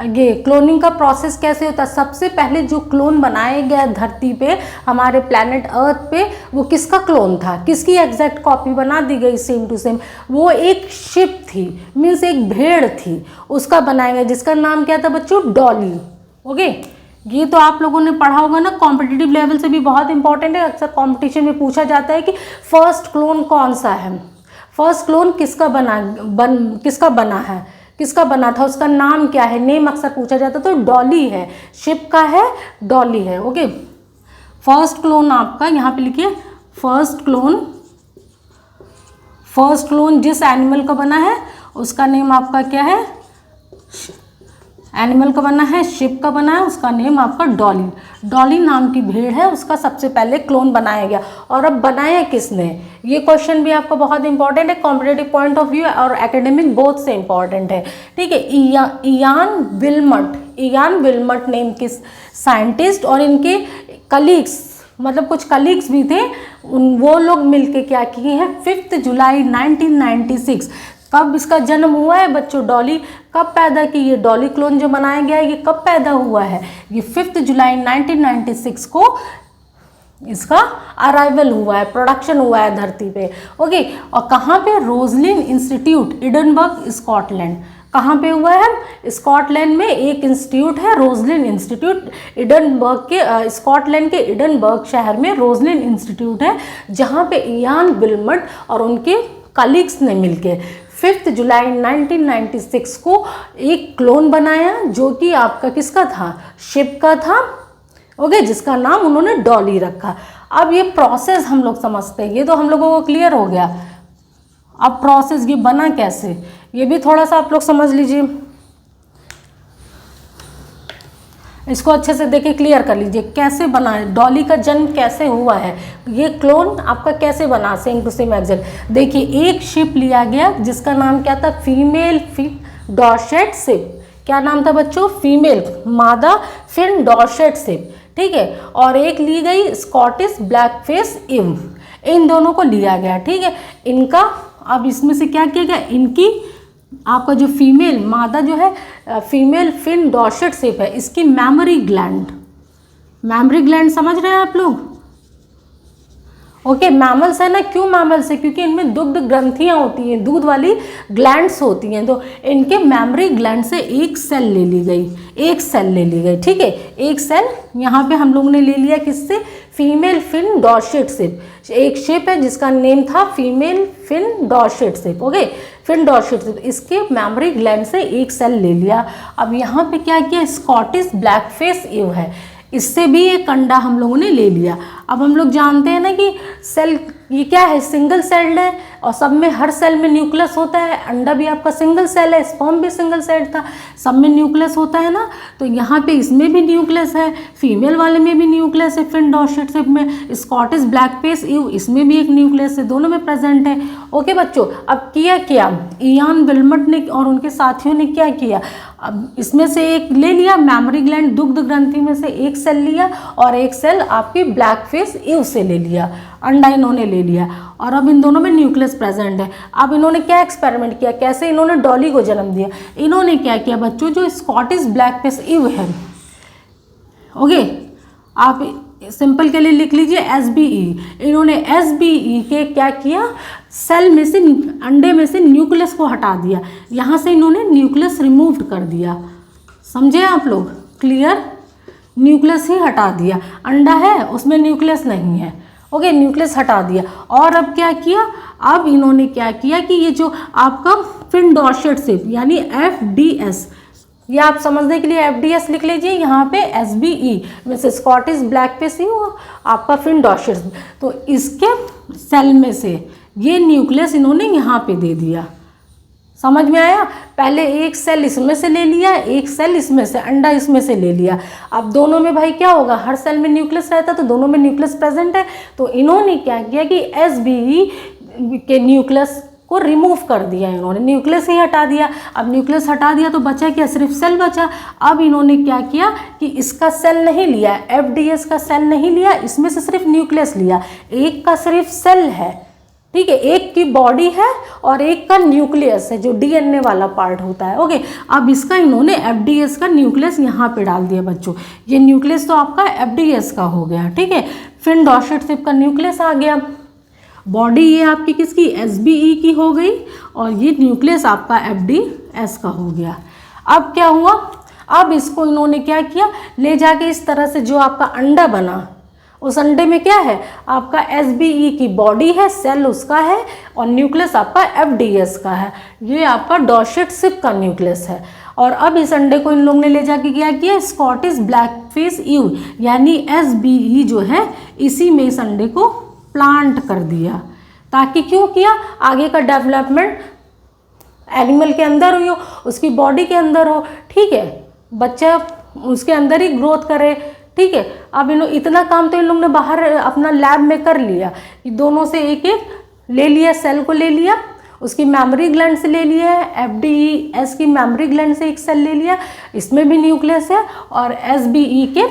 ये क्लोनिंग का प्रोसेस कैसे होता है। सबसे पहले जो क्लोन बनाया गया धरती पे, हमारे प्लैनेट अर्थ पे, वो किसका क्लोन था? किसकी एग्जैक्ट कॉपी बना दी गई सेम टू सेम? वो एक शिप थी, मीन्स एक भेड़ थी, उसका बनाया गया, जिसका नाम क्या था बच्चों? डॉली। ओके, ये तो आप लोगों ने पढ़ा होगा ना, कॉम्पिटिटिव लेवल से भी बहुत इंपॉर्टेंट है। अक्सर कॉम्पिटिशन में पूछा जाता है कि फर्स्ट क्लोन कौन सा है, फर्स्ट क्लोन किसका बना है, किसका बना था, उसका नाम क्या है, नेम अक्सर पूछा जाता है। तो डॉली है, शिप का है, डॉली है। ओके, फर्स्ट क्लोन आपका यहाँ पे लिखिए, फर्स्ट क्लोन जिस एनिमल का बना है उसका नेम आपका क्या है? एनिमल का बना है, शिप का बना है, उसका नेम आपका डॉली। डॉली नाम की भेड़ है, उसका सबसे पहले क्लोन बनाया गया। और अब बनाया किसने? ये क्वेश्चन भी आपका बहुत इंपॉर्टेंट है, कॉम्पिटिटिव पॉइंट ऑफ व्यू और एकेडमिक बोथ से इंपॉर्टेंट है। ठीक है, इयान विल्मट नेम के साइंटिस्ट और इनके कलीग्स, मतलब कुछ कलीग्स भी थे, वो लोग मिलके क्या किए हैं? 5 जुलाई 1996। कब इसका जन्म हुआ है बच्चों? डॉली कब पैदा की? ये डॉली क्लोन जो बनाया गया है ये कब पैदा हुआ है? ये 5 जुलाई 1996 को इसका अराइवल हुआ है, प्रोडक्शन हुआ है धरती पे। ओके, और कहाँ पे? Roslin institute, Edinburgh, Scotland. कहाँ पे हुआ है? स्कॉटलैंड में एक इंस्टीट्यूट है, रोजलिन इंस्टीट्यूट। एडिनबर्ग के, स्कॉटलैंड के एडिनबर्ग शहर में रोजलिन इंस्टीट्यूट है, जहाँ पे इयान विल्मट और उनके कलीग्स ने मिलके 5 जुलाई 1996 को एक क्लोन बनाया, जो कि आपका किसका था? शिप का था। ओके, जिसका नाम उन्होंने डॉली रखा। अब ये प्रोसेस हम लोग समझते हैं, ये तो हम लोगों को क्लियर हो गया। अब प्रोसेस ये बना कैसे, ये भी थोड़ा सा आप लोग समझ लीजिए, इसको अच्छे से देखिए, क्लियर कर लीजिए कैसे बना है, डॉली का जन्म कैसे हुआ है, ये क्लोन आपका कैसे बना सेम टू सेम एग्जैक्ट। देखिए, एक शिप लिया गया जिसका नाम क्या था? Female Finn Dorset sheep. क्या नाम था बच्चों? फीमेल मादा फिन डॉर्सेट शिप। ठीक है, और एक ली गई स्कॉटिश ब्लैकफेस इव, इन दोनों को लिया गया। ठीक है, इनका अब इसमें से क्या किया गया? इनकी आपका जो फीमेल मादा जो है, फीमेल फिन डॉर्सेट शिप है, इसकी मैमरी ग्लैंड समझ रहे हैं आप लोग? ओके, मैमल्स है ना, क्यों मैमल्स है? क्योंकि इनमें दुग्ध ग्रंथियां होती हैं, दूध वाली ग्लैंड्स होती हैं, तो इनके मैमरी ग्लैंड से एक सेल ले ली गई। ठीक है, एक सेल यहाँ पे हम लोगों ने ले लिया, किससे? Female Finn Dorset sheep. एक शिप है जिसका नेम था female Finn Dorset sheep. Okay, Finn Dorset sheep, इसके मैमरी ग्लैंड से एक सेल ले लिया। अब यहाँ पे क्या किया? स्कॉटिश ब्लैकफेस इव है, इससे भी एक अंडा हम लोगों ने ले लिया। अब हम लोग जानते हैं ना कि सेल ये क्या है? सिंगल सेल्ड है, और सब में हर सेल में न्यूक्लियस होता है। अंडा भी आपका सिंगल सेल है, स्पर्म भी सिंगल सेल था, सब में न्यूक्लियस होता है ना। तो यहाँ पे इसमें भी न्यूक्लियस है, फीमेल वाले में भी न्यूक्लियस है, फिन डॉर्सेट शिप में, स्कॉटिश ब्लैक फेस ईव इसमें भी एक न्यूक्लियस है, दोनों में प्रेजेंट है। ओके बच्चों, अब किया क्या, इयान विल्मट ने और उनके साथियों ने क्या किया, अब इसमें से एक ले लिया, मैमरी ग्लैंड दुग्ध ग्रंथि में से एक सेल लिया और एक सेल आपकी ब्लैक फेस ईव से ले लिया, अंडा इन्होंने ले लिया और अब इन दोनों में न्यूक्लियस प्रेजेंट है। अब इन्होंने क्या एक्सपेरिमेंट किया, कैसे इन्होंने डॉली को जन्म दिया। इन्होंने क्या किया बच्चों, जो स्कॉटिश ब्लैक फेस ईव है, ओके आप सिंपल के लिए लिख लीजिए SBE, इन्होंने SBE के क्या किया, सेल में से अंडे में से न्यूक्लियस को हटा दिया, यहाँ से इन्होंने न्यूक्लियस रिमूव कर दिया। समझे आप लोग, क्लियर, न्यूक्लियस ही हटा दिया, अंडा है उसमें न्यूक्लियस नहीं है, ओके न्यूक्लियस हटा दिया। और अब क्या किया, अब इन्होंने क्या किया कि ये जो आपका फिन डॉर्सेट शिप यानी FDS, ये आप समझने के लिए FDS लिख लीजिए, यहाँ पे SBE में से स्कॉटिश ब्लैक फेस ईव आपका फिन डॉर्सेट, तो इसके सेल में से ये न्यूक्लियस इन्होंने यहाँ पे दे दिया। समझ में आया, पहले एक सेल इसमें से ले लिया, एक सेल इसमें से, अंडा इसमें से ले लिया। अब दोनों में भाई क्या होगा, हर सेल में न्यूक्लियस रहता है तो दोनों में न्यूक्लियस प्रेजेंट है, तो इन्होंने क्या किया कि SBE के न्यूक्लियस को रिमूव कर दिया, इन्होंने न्यूक्लियस ही हटा दिया। अब न्यूक्लियस हटा दिया तो बचा क्या, सिर्फ सेल बचा। अब इन्होंने क्या किया कि इसका सेल नहीं लिया, FDS का सेल नहीं लिया, इसमें से सिर्फ न्यूक्लियस लिया, एक का सिर्फ सेल है, ठीक है, एक की बॉडी है और एक का न्यूक्लियस है जो DNA वाला पार्ट होता है, ओके। अब इसका इन्होंने FDS का न्यूक्लियस यहाँ पे डाल दिया बच्चों, ये न्यूक्लियस तो आपका FDS का हो गया, ठीक है। फिन डॉर्सेट शिप का न्यूक्लियस आ गया, बॉडी ये आपकी किसकी, SBE की हो गई और ये न्यूक्लियस आपका FDS का हो गया। अब क्या हुआ, अब इसको इन्होंने क्या किया, ले जाके इस तरह से जो आपका अंडा बना, उस अंडे में क्या है, आपका SBE की बॉडी है, सेल उसका है और न्यूक्लियस आपका FDS का है, ये आपका डॉर्सेट शिप का न्यूक्लियस है। और अब इस अंडे को इन लोगों ने ले जाके क्या किया, स्कॉटिश ब्लैक फेस ईव यानी SBE जो है इसी में इस अंडे को प्लांट कर दिया, ताकि क्यों किया, आगे का डेवलपमेंट एनिमल के अंदर हुई हो, उसकी बॉडी के अंदर हो, ठीक है, बच्चा उसके अंदर ही ग्रोथ करे, ठीक है। अब इतना काम तो इन लोगों ने बाहर अपना लैब में कर लिया, कि दोनों से एक एक ले लिया, सेल को ले लिया, उसकी मेमोरी ग्लैंड से ले लिया है, FDS की मेमोरी ग्लैंड से एक सेल ले लिया, इसमें भी न्यूक्लियस है, और SBE के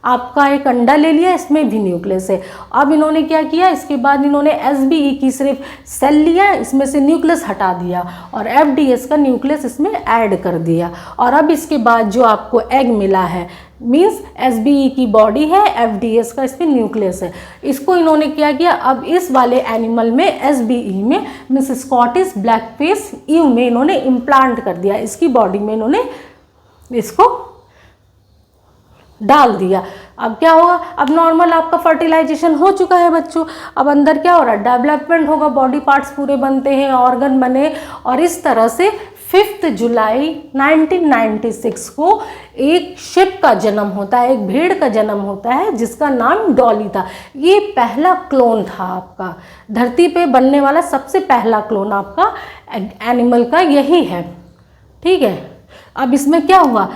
आपका एक अंडा ले लिया, इसमें भी न्यूक्लियस है। अब इन्होंने क्या किया, इसके बाद इन्होंने SBE की सिर्फ सेल लिया, इसमें से न्यूक्लियस हटा दिया और FDS का न्यूक्लियस इसमें ऐड कर दिया। और अब इसके बाद जो आपको एग मिला है, मीन्स SBE की बॉडी है, FDS का इसमें न्यूक्लियस है, इसको इन्होंने क्या किया, अब इस वाले एनिमल में SBE में means Scottish black face ewe में इन्होंने इम्प्लांट कर दिया, इसकी बॉडी में इन्होंने इसको डाल दिया। अब क्या होगा, अब नॉर्मल आपका फर्टिलाइजेशन हो चुका है बच्चों, अब अंदर क्या हो रहा है, डेवलपमेंट होगा, बॉडी पार्ट्स पूरे बनते हैं, ऑर्गन बने, और इस तरह से 5 जुलाई 1996 को एक शिप का जन्म होता है, एक भेड़ का जन्म होता है जिसका नाम डॉली था। ये पहला क्लोन था आपका, धरती पे बनने वाला सबसे पहला क्लोन आपका एनिमल का यही है, ठीक है। अब इसमें क्या हुआ,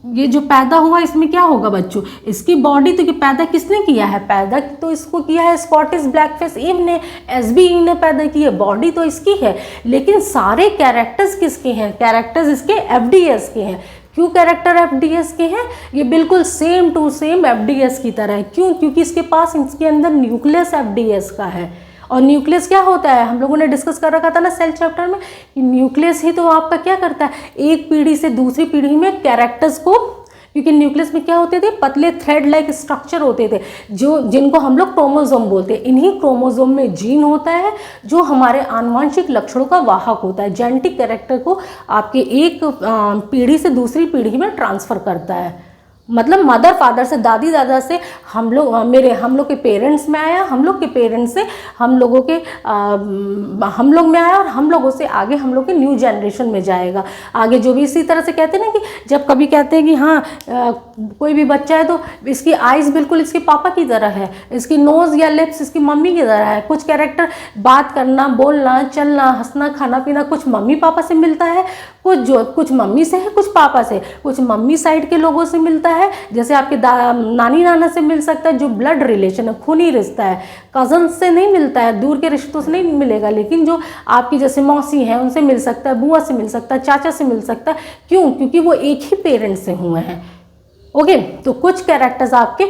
ये जो पैदा हुआ इसमें क्या होगा बच्चों, इसकी बॉडी तो पैदा किसने किया है, पैदा तो इसको किया है स्कॉटिश ब्लैक फेस ईव ने, SBE ने पैदा की है, बॉडी तो इसकी है, लेकिन सारे कैरेक्टर्स किसके हैं, कैरेक्टर्स इसके FDS के हैं। क्यों कैरेक्टर FDS के हैं, ये बिल्कुल सेम टू सेम FDS की तरह है, क्यों, क्योंकि इसके पास इसके अंदर न्यूक्लियस FDS का है। और न्यूक्लियस क्या होता है, हम लोगों ने डिस्कस कर रखा था ना सेल चैप्टर में, कि न्यूक्लियस ही तो आपका क्या करता है, एक पीढ़ी से दूसरी पीढ़ी में कैरेक्टर्स को, क्योंकि न्यूक्लियस में क्या होते थे, पतले थ्रेड लाइक स्ट्रक्चर होते थे, जो जिनको हम लोग क्रोमोसोम बोलते हैं। इन्हीं क्रोमोसोम में जीन होता है जो हमारे आनुवंशिक लक्षणों का वाहक होता है, जेनेटिक कैरेक्टर को आपके एक पीढ़ी से दूसरी पीढ़ी में ट्रांसफ़र करता है, मतलब मदर फादर से, दादी दादा से हम लोग के पेरेंट्स में आया, हम लोग के पेरेंट्स से हम लोगों के हम लोग में आया, और हम लोगों से आगे हम लोग के न्यू जनरेशन में जाएगा आगे। जो भी इसी तरह से कहते हैं ना कि जब कभी कहते हैं कि हाँ कोई भी बच्चा है तो इसकी आइज़ बिल्कुल इसके पापा की तरह है, इसकी नोज़ या लिप्स इसकी मम्मी की तरह है। कुछ कैरेक्टर बात करना, बोलना, चलना, हंसना, खाना पीना कुछ मम्मी पापा से मिलता है, कुछ मम्मी से है, कुछ पापा से, कुछ मम्मी साइड के लोगों से मिलता है, जैसे आपके नानी नाना से मिल सकता है जो ब्लड रिलेशन है, खूनी रिश्ता है। कज़न से नहीं मिलता है, दूर के रिश्तों से नहीं मिलेगा, लेकिन जो आपकी जैसे मौसी हैं उनसे मिल सकता है, बुआ से मिल सकता है, चाचा से मिल सकता है। क्यों? क्योंकि वो एक ही पेरेंट्स से हुए हैं। ओके, तो कुछ कैरेक्टर्स आपके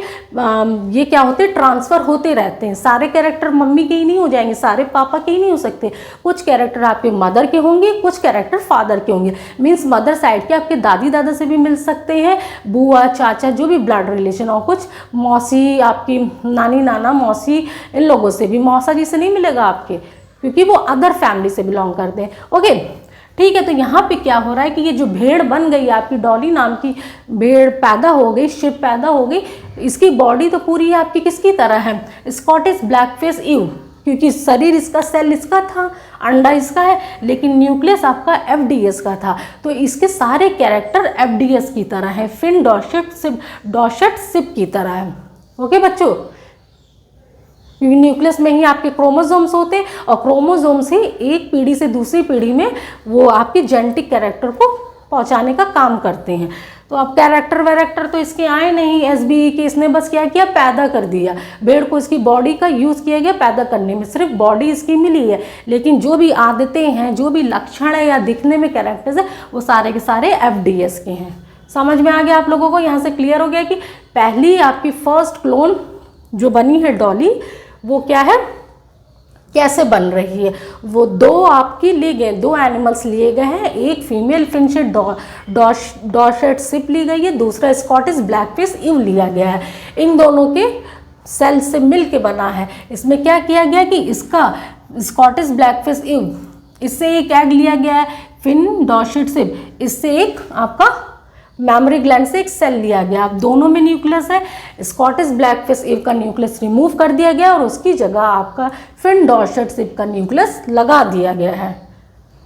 ये क्या होते हैं, ट्रांसफ़र होते रहते हैं। सारे कैरेक्टर मम्मी के ही नहीं हो जाएंगे, सारे पापा के ही नहीं हो सकते। कुछ कैरेक्टर आपके मदर के होंगे, कुछ कैरेक्टर फादर के होंगे। मीन्स मदर साइड के आपके दादी दादा से भी मिल सकते हैं, बुआ चाचा जो भी ब्लड रिलेशन, और कुछ मौसी, आपकी नानी नाना मौसी, इन लोगों से भी। मौसा जी से नहीं मिलेगा आपके, क्योंकि वो अदर फैमिली से बिलोंग करते हैं। ओके, ठीक है। तो यहाँ पे क्या हो रहा है कि ये जो भेड़ बन गई, आपकी डॉली नाम की भेड़ पैदा हो गई, शिप पैदा हो गई, इसकी बॉडी तो पूरी आपकी किसकी तरह है, स्कॉटिश ब्लैकफेस ईव, क्योंकि शरीर इसका, सेल इसका था, अंडा इसका है, लेकिन न्यूक्लियस आपका एफडीएस का था। तो इसके सारे कैरेक्टर एफडीएस की तरह है, फिन डॉर्सेट शिप की तरह है। ओके बच्चों, न्यूक्लियस में ही आपके क्रोमोसोम्स होते हैं, और क्रोमोसोम से एक पीढ़ी से दूसरी पीढ़ी में वो आपके जेनेटिक कैरेक्टर को पहुंचाने का काम करते हैं। तो अब कैरेक्टर तो इसके आए नहीं एसबीई के, इसने बस क्या किया, पैदा कर दिया। भेड़ को इसकी बॉडी का यूज़ किया गया पैदा करने में, सिर्फ बॉडी इसकी मिली है, लेकिन जो भी आदतें हैं, जो भी लक्षण है या दिखने में कैरेक्टर्स है, वो सारे के सारे एफडीएस के हैं। समझ में आ गया आप लोगों को? यहाँ से क्लियर हो गया कि पहली आपकी फर्स्ट क्लोन जो बनी है डॉली, वो क्या है, कैसे बन रही है। वो दो आपकी लिए गए, दो एनिमल्स लिए गए हैं, एक फीमेल फिंचेड डॉर्सेट शिप ली गई है, दूसरा स्कॉटिश ब्लैकफिश ईव लिया गया है। इन दोनों के सेल से मिल के बना है। इसमें क्या किया गया कि इसका स्कॉटिश ब्लैकफिश ईव, इससे एक एग लिया गया है, फिन डॉर्सेट शिप, इससे एक आपका मैमरी ग्लैंड से एक सेल लिया गया। अब दोनों में न्यूक्लियस है, स्कॉटिश ब्लैकफिश ईव का न्यूक्लियस रिमूव कर दिया गया और उसकी जगह आपका फिन डॉर्सेट शिप का न्यूक्लियस लगा दिया गया है।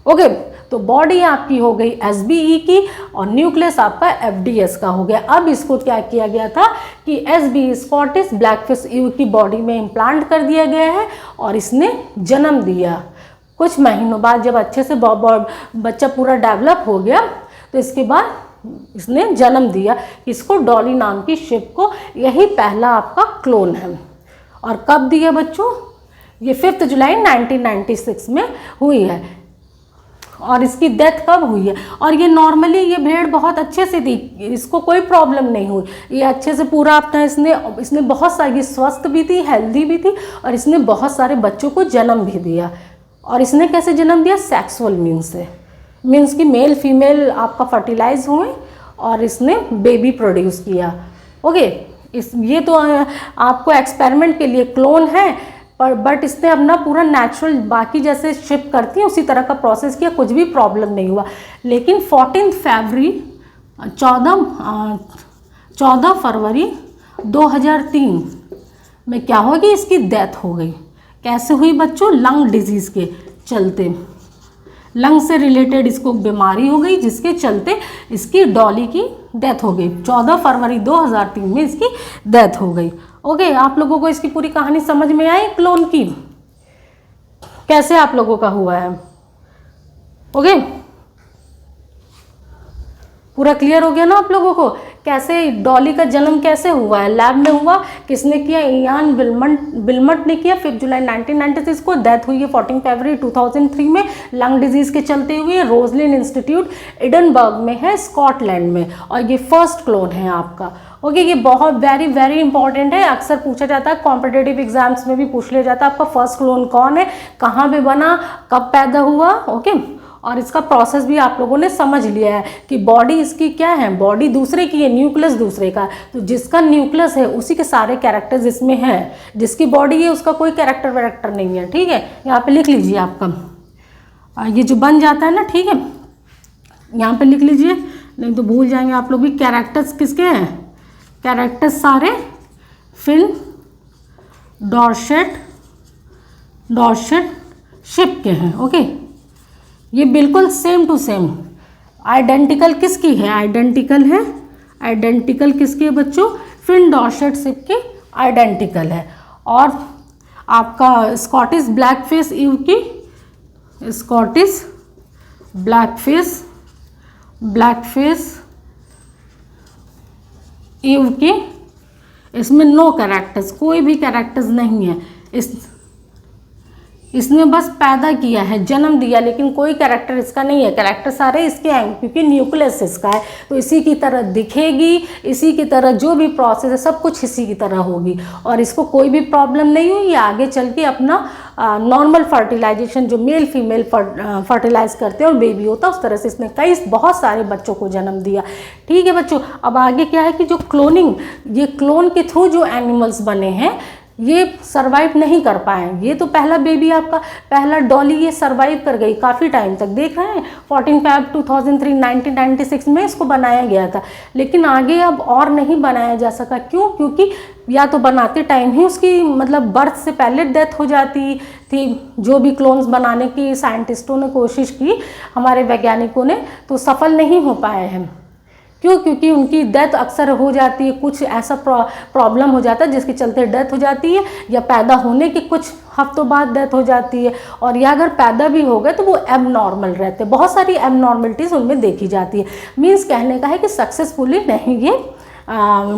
ओके, तो बॉडी आपकी हो गई एसबीई की और न्यूक्लियस आपका एफडीएस का हो गया। अब इसको क्या किया गया था कि एसबीई स्कॉटिश ब्लैकफिश ईव की बॉडी में इम्प्लांट कर दिया गया है और इसने जन्म दिया। कुछ महीनों बाद जब अच्छे से बच्चा पूरा डेवलप हो गया, तो इसके बाद इसने जन्म दिया इसको, डॉली नाम की शिप को। यही पहला आपका क्लोन है। और कब दिया बच्चों? ये 5 जुलाई 1996 में हुई है। और इसकी डेथ कब हुई है? और ये नॉर्मली ये भेड़ बहुत अच्छे से थी, इसको कोई प्रॉब्लम नहीं हुई, ये अच्छे से पूरा अपना इसने बहुत सारी, स्वस्थ भी थी, हेल्दी भी थी, और इसने बहुत सारे बच्चों को जन्म भी दिया। और इसने कैसे जन्म दिया? सेक्सुअल मीन्स से, मीन्स कि मेल फीमेल आपका फर्टिलाइज हुए और इसने बेबी प्रोड्यूस किया। ओके, ये तो आपको एक्सपेरिमेंट के लिए क्लोन है, पर बट इसने अपना पूरा नेचुरल बाकी जैसे शिप करती है उसी तरह का प्रोसेस किया, कुछ भी प्रॉब्लम नहीं हुआ। लेकिन 14 फरवरी 2003 में क्या होगी, इसकी डेथ हो गई। कैसे हुई बच्चों? लंग डिजीज़ के चलते, लंग से रिलेटेड इसको बीमारी हो गई, जिसके चलते इसकी डॉली की डेथ हो गई। 14 फरवरी 2003 में इसकी डेथ हो गई। ओके, आप लोगों को इसकी पूरी कहानी समझ में आई क्लोन की, कैसे आप लोगों का हुआ है? ओके, पूरा क्लियर हो गया ना आप लोगों को? कैसे डॉली का जन्म कैसे हुआ है? लैब में हुआ। किसने किया? इयान विल्मट ने किया। 5 जुलाई 1996 को डेथ हुई है 14 फरवरी 2003 में, लंग डिजीज़ के चलते हुए। रोजलिन इंस्टीट्यूट एडनबर्ग में है, स्कॉटलैंड में, और ये फर्स्ट क्लोन है आपका। ओके, ये बहुत वेरी इंपॉर्टेंट है, अक्सर पूछा जाता है, कॉम्पिटेटिव एग्जाम्स में भी पूछ लिया जाता है आपका फर्स्ट क्लोन कौन है, कहाँ पे बना, कब पैदा हुआ। ओके, और इसका प्रोसेस भी आप लोगों ने समझ लिया है कि बॉडी इसकी क्या है, बॉडी दूसरे की है, न्यूक्लियस दूसरे का। तो जिसका न्यूक्लियस है उसी के सारे कैरेक्टर्स इसमें हैं, जिसकी बॉडी है उसका कोई कैरेक्टर वैरेक्टर नहीं है। ठीक है, यहाँ पे लिख लीजिए आपका ये जो बन जाता है ना, ठीक है, यहाँ पे लिख लीजिए, नहीं तो भूल जाएंगे आप लोग भी। कैरेक्टर्स किसके हैं? कैरेक्टर्स सारे फिन डॉर्सेट शिप के हैं। ओके, ये बिल्कुल सेम टू सेम आइडेंटिकल किसकी है, आइडेंटिकल किसकी है बच्चों, फिन डॉर्सेट शिप की आइडेंटिकल है। और आपका स्कॉटिश ब्लैकफिश ईव की, स्कॉटिश ब्लैकफिश ईव की, इसमें नो कैरेक्टर्स, कोई भी कैरेक्टर्स नहीं है, इसने बस पैदा किया है, जन्म दिया, लेकिन कोई कैरेक्टर इसका नहीं है। कैरेक्टर सारे इसके हैं क्योंकि न्यूक्लियस इसका है, तो इसी की तरह दिखेगी, इसी की तरह जो भी प्रोसेस है सब कुछ इसी की तरह होगी, और इसको कोई भी प्रॉब्लम नहीं हुई। आगे चल के अपना नॉर्मल फर्टिलाइजेशन, जो मेल फीमेल फर्टिलाइज करते हैं और बेबी होता है, उस तरह से इसने बहुत सारे बच्चों को जन्म दिया। ठीक है बच्चों, अब आगे क्या है कि जो क्लोनिंग, ये क्लोन के थ्रू जो एनिमल्स बने हैं ये सरवाइव नहीं कर पाए। ये तो पहला बेबी आपका, पहला डॉली, ये सरवाइव कर गई काफ़ी टाइम तक, देख रहे हैं 14 फरवरी 2003 1996 में इसको बनाया गया था, लेकिन आगे अब और नहीं बनाया जा सका। क्यों? क्योंकि या तो बनाते टाइम ही उसकी मतलब बर्थ से पहले डेथ हो जाती थी। जो भी क्लोन्स बनाने की साइंटिस्टों ने कोशिश की, हमारे वैज्ञानिकों ने, तो सफल नहीं हो पाए हैं। क्यों? क्योंकि उनकी डेथ अक्सर हो जाती है, कुछ ऐसा प्रॉब्लम हो जाता है जिसके चलते डेथ हो जाती है, या पैदा होने के कुछ हफ्तों बाद डेथ हो जाती है, और या अगर पैदा भी हो गए तो वो एबनॉर्मल रहते हैं। बहुत सारी एबनॉर्मलिटीज़ उनमें देखी जाती है। मीन्स कहने का है कि सक्सेसफुली नहीं, ये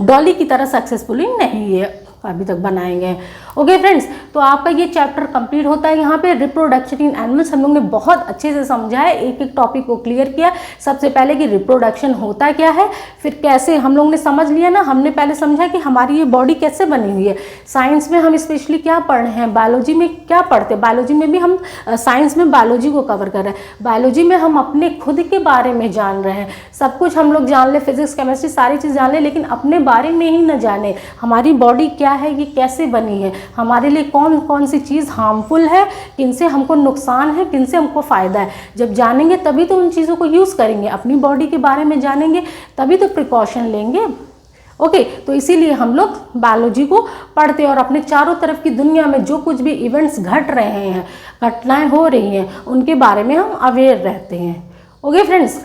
डॉली की तरह सक्सेसफुली नहीं ये अभी तक बनाए गए। ओके फ्रेंड्स, तो आपका ये चैप्टर कंप्लीट होता है यहाँ पे। रिप्रोडक्शन इन एनिमल्स हम लोग ने बहुत अच्छे से समझा है, एक एक टॉपिक को क्लियर किया। सबसे पहले कि रिप्रोडक्शन होता क्या है, फिर कैसे हम लोग ने समझ लिया ना, हमने पहले समझा कि हमारी ये बॉडी कैसे बनी हुई है। साइंस में हम स्पेशली क्या पढ़ रहे हैं, बायोलॉजी में क्या पढ़ते हैं, बायोलॉजी में भी हम साइंस में बायोलॉजी को कवर कर रहे हैं। बायोलॉजी में हम अपने खुद के बारे में जान रहे हैं, सब कुछ हम लोग जान ले, फिजिक्स केमिस्ट्री सारी चीज़ जान ले, लेकिन अपने बारे में ही न जाने हमारी बॉडी क्या है, ये कैसे बनी है, हमारे लिए कौन कौन सी चीज़ हार्मफुल है, किनसे हमको नुकसान है, किनसे हमको फ़ायदा है। जब जानेंगे तभी तो उन चीज़ों को यूज़ करेंगे, अपनी बॉडी के बारे में जानेंगे तभी तो प्रिकॉशन लेंगे। ओके, तो इसीलिए हम लोग बायोलॉजी को पढ़ते हैं, और अपने चारों तरफ की दुनिया में जो कुछ भी इवेंट्स घट रहे हैं, घटनाएं हो रही हैं, उनके बारे में हम अवेयर रहते हैं। ओके फ्रेंड्स,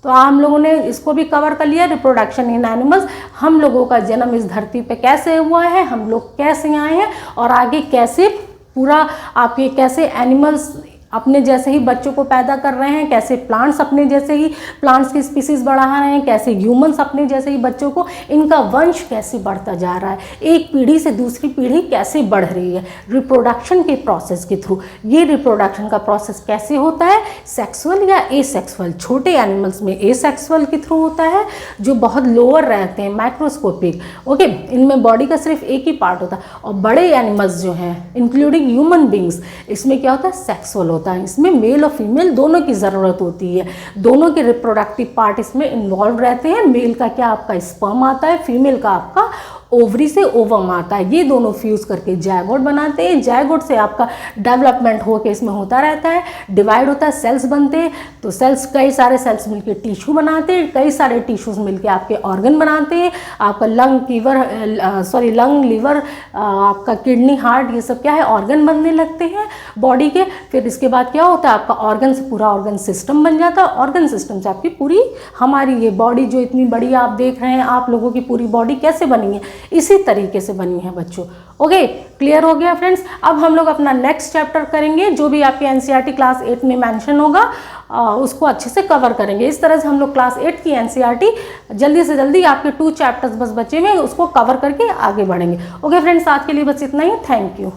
तो हम लोगों ने इसको भी कवर कर लिया, रिप्रोडक्शन इन एनिमल्स। हम लोगों का जन्म इस धरती पे कैसे हुआ है, हम लोग कैसे आए हैं, और आगे कैसे पूरा आपके कैसे एनिमल्स अपने जैसे ही बच्चों को पैदा कर रहे हैं, कैसे प्लांट्स अपने जैसे ही प्लांट्स की स्पीसीज बढ़ा रहे हैं, कैसे ह्यूमंस अपने जैसे ही बच्चों को, इनका वंश कैसे बढ़ता जा रहा है, एक पीढ़ी से दूसरी पीढ़ी कैसे बढ़ रही है रिप्रोडक्शन के प्रोसेस के थ्रू। ये रिप्रोडक्शन का प्रोसेस कैसे होता है, सेक्सुअल या एसेक्सुअल। छोटे एनिमल्स में एसेक्सुअल के थ्रू होता है, जो बहुत लोअर रहते हैं, माइक्रोस्कोपिक। ओके, इनमें बॉडी का सिर्फ एक ही पार्ट होता है, और बड़े एनिमल्स जो हैं इंक्लूडिंग ह्यूमन बींग्स, इसमें क्या होता है, सेक्सुअल होता है। इसमें मेल और फीमेल दोनों की ज़रूरत होती है, दोनों के रिप्रोडक्टिव पार्ट इसमें इन्वॉल्व रहते हैं। मेल का क्या आपका स्पर्म आता है, फीमेल का आपका ओवरी से ओवम आता है, ये दोनों फ्यूज़ करके जायगोट बनाते हैं। जायगोट से आपका डेवलपमेंट होकर इसमें होता रहता है, डिवाइड होता है, सेल्स बनते हैं, तो सेल्स कई सारे सेल्स मिलके टिश्यू बनाते हैं, कई सारे टिश्यूज मिलके आपके ऑर्गन बनाते हैं। आपका लंग, लीवर, आपका किडनी, हार्ट, ये सब क्या है, ऑर्गन बनने लगते हैं बॉडी के। फिर इसके बाद क्या होता है, आपका ऑर्गन से पूरा ऑर्गन सिस्टम बन जाता है। ऑर्गन सिस्टम से आपकी पूरी हमारी ये बॉडी जो इतनी बड़ी आप देख रहे हैं, आप लोगों की पूरी बॉडी कैसे बनी है, इसी तरीके से बनी है बच्चों। ओके, क्लियर हो गया फ्रेंड्स। अब हम लोग अपना नेक्स्ट चैप्टर करेंगे, जो भी आपके एनसीईआरटी क्लास 8 में मेंशन होगा, उसको अच्छे से कवर करेंगे। इस तरह से हम लोग क्लास 8 की एनसीईआरटी जल्दी से जल्दी, आपके 2 चैप्टर्स बस बचे हुए, उसको कवर करके आगे बढ़ेंगे। ओके फ्रेंड्स, आज के लिए बस इतना ही। Thank you.